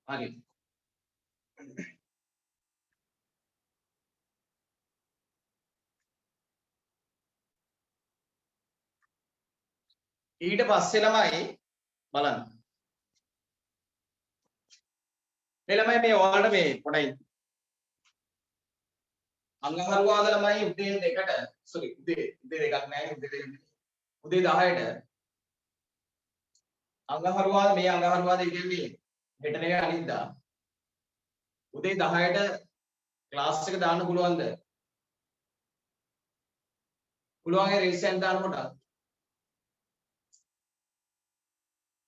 හරි. ඊට පස්සේ ළමයි බලන්න. මේ ළමයි මේ ඔයාලට මේ පොඩයි අඟහරුවාද ළමයි උදේ 2ට සෝරි උදේ 2ක් නෑ උදේ 10ට අඟහරුවාද මේ අඟහරුවාද කියන්නේ හෙට නේ අනිද්දා උදේ 10ට ක්ලාස් එක දාන්න පුළුවන්ද? පුළුවන් ඒ රෙජිස්ටර් දාන්න පොඩ්ඩක්.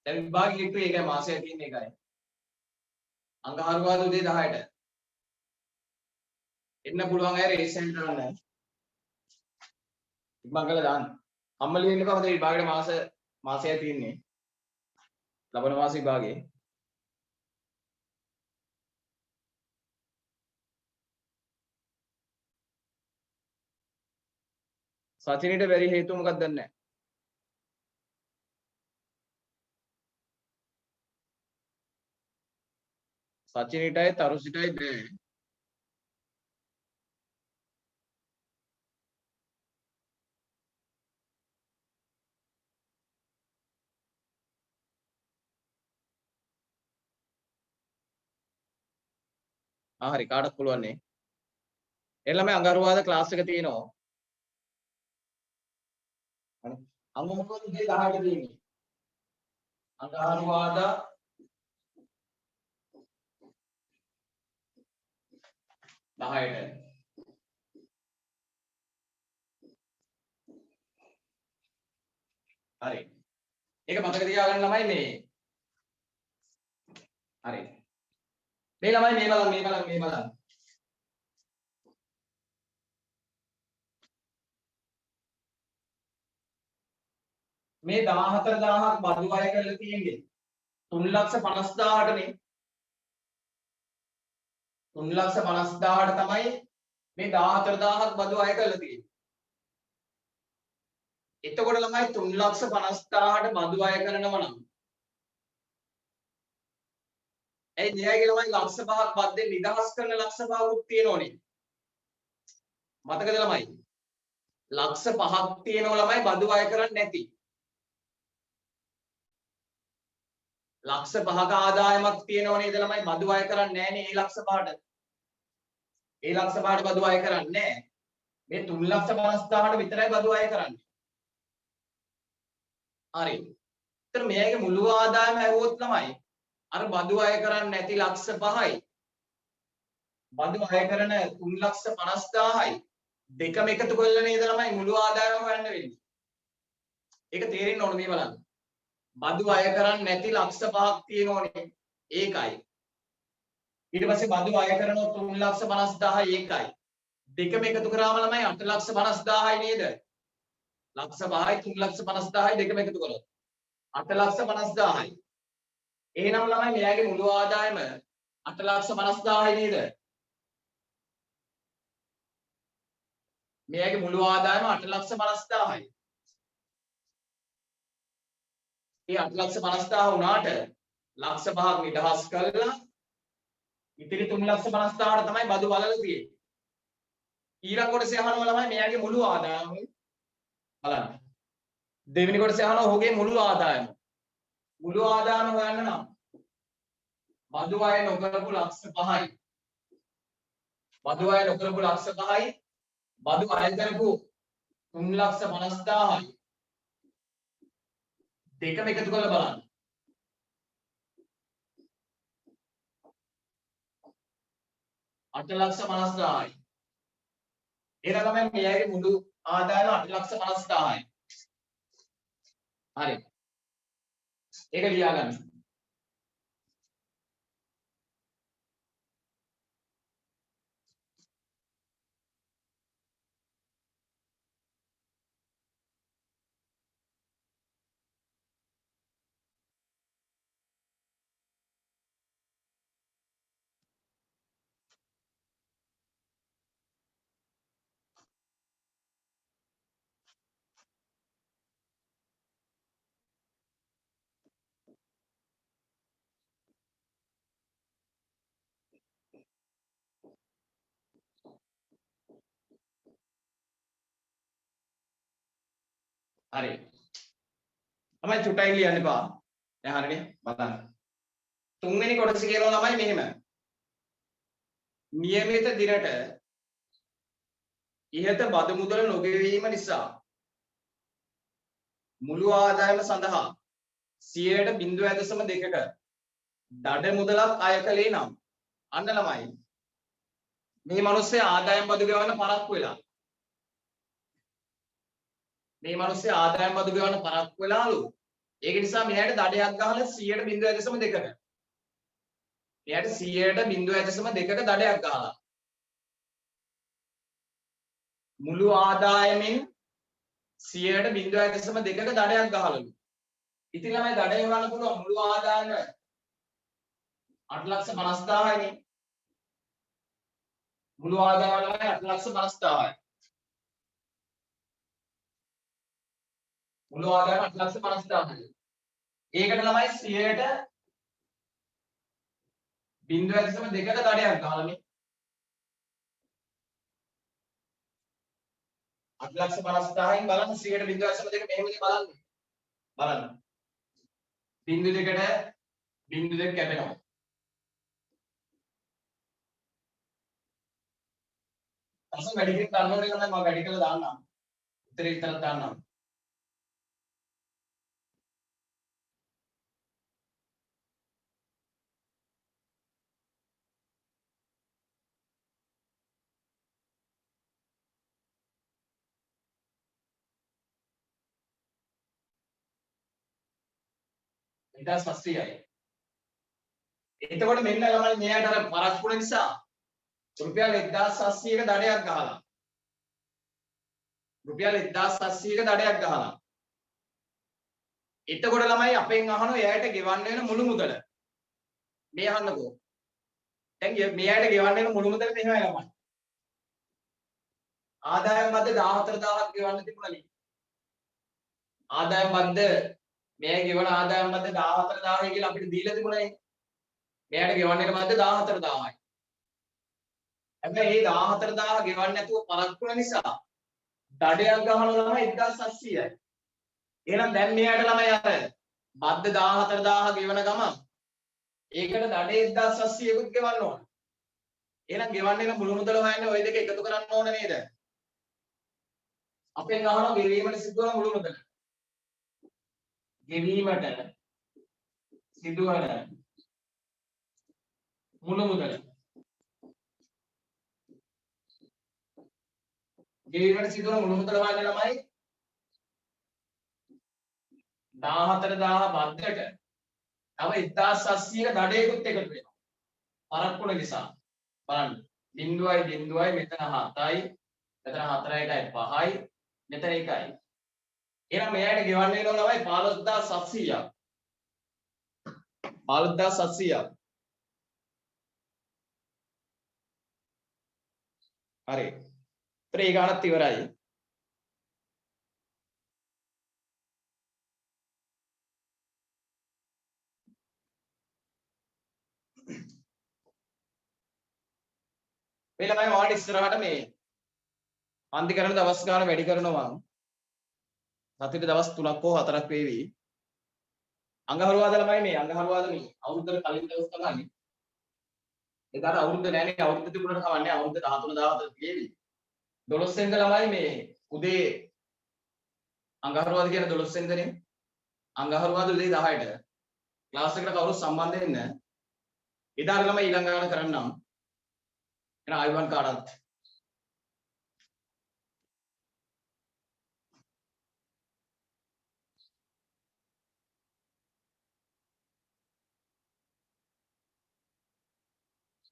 දැන් විභාගෙ කිව්වේ ඒකයි මාසය තියෙන එකයි. අඟහරුවාද උදේ 10ට එන්න පුළුවන් අය රෙජිස්ටර් දාන්න. ඉක්මන් කරලා දාන්න. අම්මලි වෙන්න කොහොමද විභාගෙට මාසය තියෙන්නේ? ලබන මාස විභාගේ. සචිනිට බැරි හේතුව මොකක්ද දන්නේ නැහැ. සචිනිටයි තරුසිටයි බෑ. හරි කාටත් පුළුවන් නේ. එළම අඟහරුවාද ක්ලාස් එක තියෙනවා. හරි. අඟහරුවාද උදේ 10ට තියෙන්නේ. අඟහරුවාද 10ට. හරි. ඒක මතක තියාගන්න ළමයි මේ. හරි. මේ ළමයි මේ බලන්න. මේ 14,000ක් බදු අය කරලා තියෙන්නේ 3,50,000ටනේ. 3,50,000ට තමයි මේ 14,000ක් බදු අය කරලා තියෙන්නේ. එතකොට ළමයි 3,50,000ට බදු අය කරනවා නම් ඒ න්‍යායගේ ළමයි ලක්ෂ 5ක් බද්දෙන් නිදහස් කරන ලක්ෂ 5කුත් තියෙනෝනේ. මතකද ළමයි? ලක්ෂ 5ක් තියෙනවා ළමයි බදු අය කරන්නේ නැති. ලක්ෂ 5ක ආදායමක් තියෙනව නේද ළමයි බදු අය කරන්නේ නැහැ නේ ඒ ලක්ෂ 5ට. ඒ ලක්ෂ 5ට බදු අය කරන්නේ නැහැ. මේ 3,50,000ට විතරයි බදු අය කරන්නේ. හරි. ඒතර මෙයාගේ මුළු ආදායම ඇහුවොත් ළමයි අර බදු අය කරන්නේ නැති ලක්ෂ 5යි බදු අය කරන 3,50,000යි දෙකම එකතු කරලා නේද ළමයි මුළු ආදායම හොයන්න වෙන්නේ. ඒක තේරෙන්න ඕන මේ බලන්න. බදු අය කරන්නේ නැති ලක්ෂ 5ක් තියෙනෝනේ. ඒකයි. ඊට පස්සේ බදු අය කරනවා 3,50,000යි ඒකයි. දෙකම එකතු කරාම ළමයි 8,50,000යි නේද? ලක්ෂ 5යි 3,50,000යි දෙකම එකතු කරොත් 8,50,000යි. එහෙනම් ළමයි මෙයාගේ මුළු ආදායම 8,50,000යි නේද? මෙයාගේ මුළු ආදායම 8,50,000යි. ඒ 8,50,000 වුණාට ලක්ෂ 5ක් නිදහස් කළා ඉතිරි 3,50,000ට තමයි බදු බලලා තියෙන්නේ. ඊළඟ කොටසේ අහනවා ළමයි මෙයාගේ මුළු ආදායම බලන්න. දෙවෙනි කොටසේ අහනවා ඔහුගේ මුළු ආදායම. මුළු ආදායම හොයන්න නම් බදු අය නොකරපු ලක්ෂ 5යි. බදු අය නොකරපු ලක්ෂ 5යි බදු අය කරපු 3,50,000යි. දෙකම එකතු කරලා බලන්න. අට ලක්ෂ 50,000යි. එහෙනම් තමයි මෙයාගේ මුළු ආදායම 8,50,000යි. හරි. ඒක ලියා ගන්න. හරි. තමයි චුට්ටයි ලියන්න එපා. දැන් හරිනේ බලන්න. තුන්වෙනි කොටස කියනවා ළමයි මෙහෙම. નિયમિત දිනට ඉහත බදු මුදල නොගෙවීම නිසා මුළු ආදායම සඳහා 0.2ක දඩ මුදලක් අය කළේ නම් අන්න ළමයි මේ මිනිස්සේ ආදායම් බදු ගෙවන්න පරක්කු වෙලා. මේ මිනිස්සේ ආදායම් බදු ගෙවන්න පරක්කු වෙලාලු. ඒක නිසා මෙයාට දඩයක් ගහලා 0.2ක. මෙයාට 0.2ක දඩයක් ගහලා. මුළු ආදායමෙන් 0.2ක දඩයක් ගහලලු. ඉතින් ළමයි දඩය හොයන්න පුළුවන් මුළු ආදායම 8,50,000යි නේ. මුළු ආදායම ළමයි 8,50,000යි. මුළු ආදායම 8,50,000යි. ඒකට ළමයි 0.2ක දඩයක් ගහලානේ. 8,50,000න් බලන්න 0.2 මෙහෙමද බලන්න. බලන්න. බිංදු දෙකට බිංදු දෙක කැපෙනවා. අසල වැඩි කරලා ගන්න ඕනේ නම් මම වැඩි කරලා දාන්නම්. උත්තරේ විතරක් දාන්නම්. ඉතින් 700යි. එතකොට මෙන්න ළමයි මෙයාට අර පරක්කුණ නිසා රුපියල් 1,700ක දඩයක් ගහලා. රුපියල් 1,700ක දඩයක් ගහලා. එතකොට ළමයි අපෙන් අහනවා එයාට ගෙවන්න වෙන මුළු මුදල. මේ අහන්නකෝ. දැන් මෙයාට ගෙවන්න වෙන මුළු මුදල මෙහෙමයි ළමයි. ආදායම් බද්ද 14,000ක් ගෙවන්න තිබුණා. ආදායම් බද්ද මෙයා ගෙවන ආදායම් බද්ද 14,000යි කියලා අපිට දීලා තිබුණානේ. මෙයාට ගෙවන්න වෙන බද්ද 14,000යි. හැබැයි මේ 14,000 ගෙවන්න නැතුව පරක්කුණ නිසා 0.2ක දඩයක් ගහලා. 0.2ක දඩයක් ගහලා දඩයක් ගහන ළමයි 1700යි. එහෙනම් දැන් මෙයාට ළමයි අර බද්ද 14000 ගෙවන ගමන් ඒකට දඩේ 1700කුත් ගෙවන්න ඕන. එහෙනම් ගෙවන්න එන මුළු මුදල හොයන්නේ ওই දෙක එකතු කරන්න ඕන නේද? අපෙන් අහනවා ගෙවීමට සිදුවන මුළු මුදල. ගෙවීමට සිදුවන මුළු මුදල. ගෙවීමට සිදුවන මුළු මුදල හොයන්න ළමයි 14000 බද්දට තව 1700ක දඩේකුත් එකතු වෙනවා. පරක්කුණ නිසා. බලන්න. බිංදුවයි බිංදුවයි මෙතන 7යි. මෙතන 4.5යි. මෙතන 1යි. එහෙනම් මෙයාට ගෙවන්න වෙනවා ළමයි 15700ක්. 15700ක්. හරි. ඒතර ඒ ගානත් ඉවරයි. මේ ළමයි ඔයාලට ඉස්සරහට මේ අන්ති කරන දවස් ගාන වැඩි කරනවා. සතියේ දවස් 3ක් හෝ 4ක් වේවි. අඟහරුවාද ළමයි මේ අඟහරුවාද මේ අවුරුද්දට කලින් දවස් තමයි. එදාට අවුරුද්ද නැහැනේ අවුරුද්ද තිබුණාට කවන්නේ අවුරුද්ද 13 14 වේවි. 12 වෙනිදා ළමයි මේ උදේ අඟහරුවාද කියන 12 වෙනිදානේ. අඟහරුවාද උදේ 10ට ක්ලාස් එකට කවුරුත් සම්බන්ධ වෙන්න. එදාට ළමයි ඊළඟ ගාන කරන්නම්. එන ආයුබෝවන් කාටත්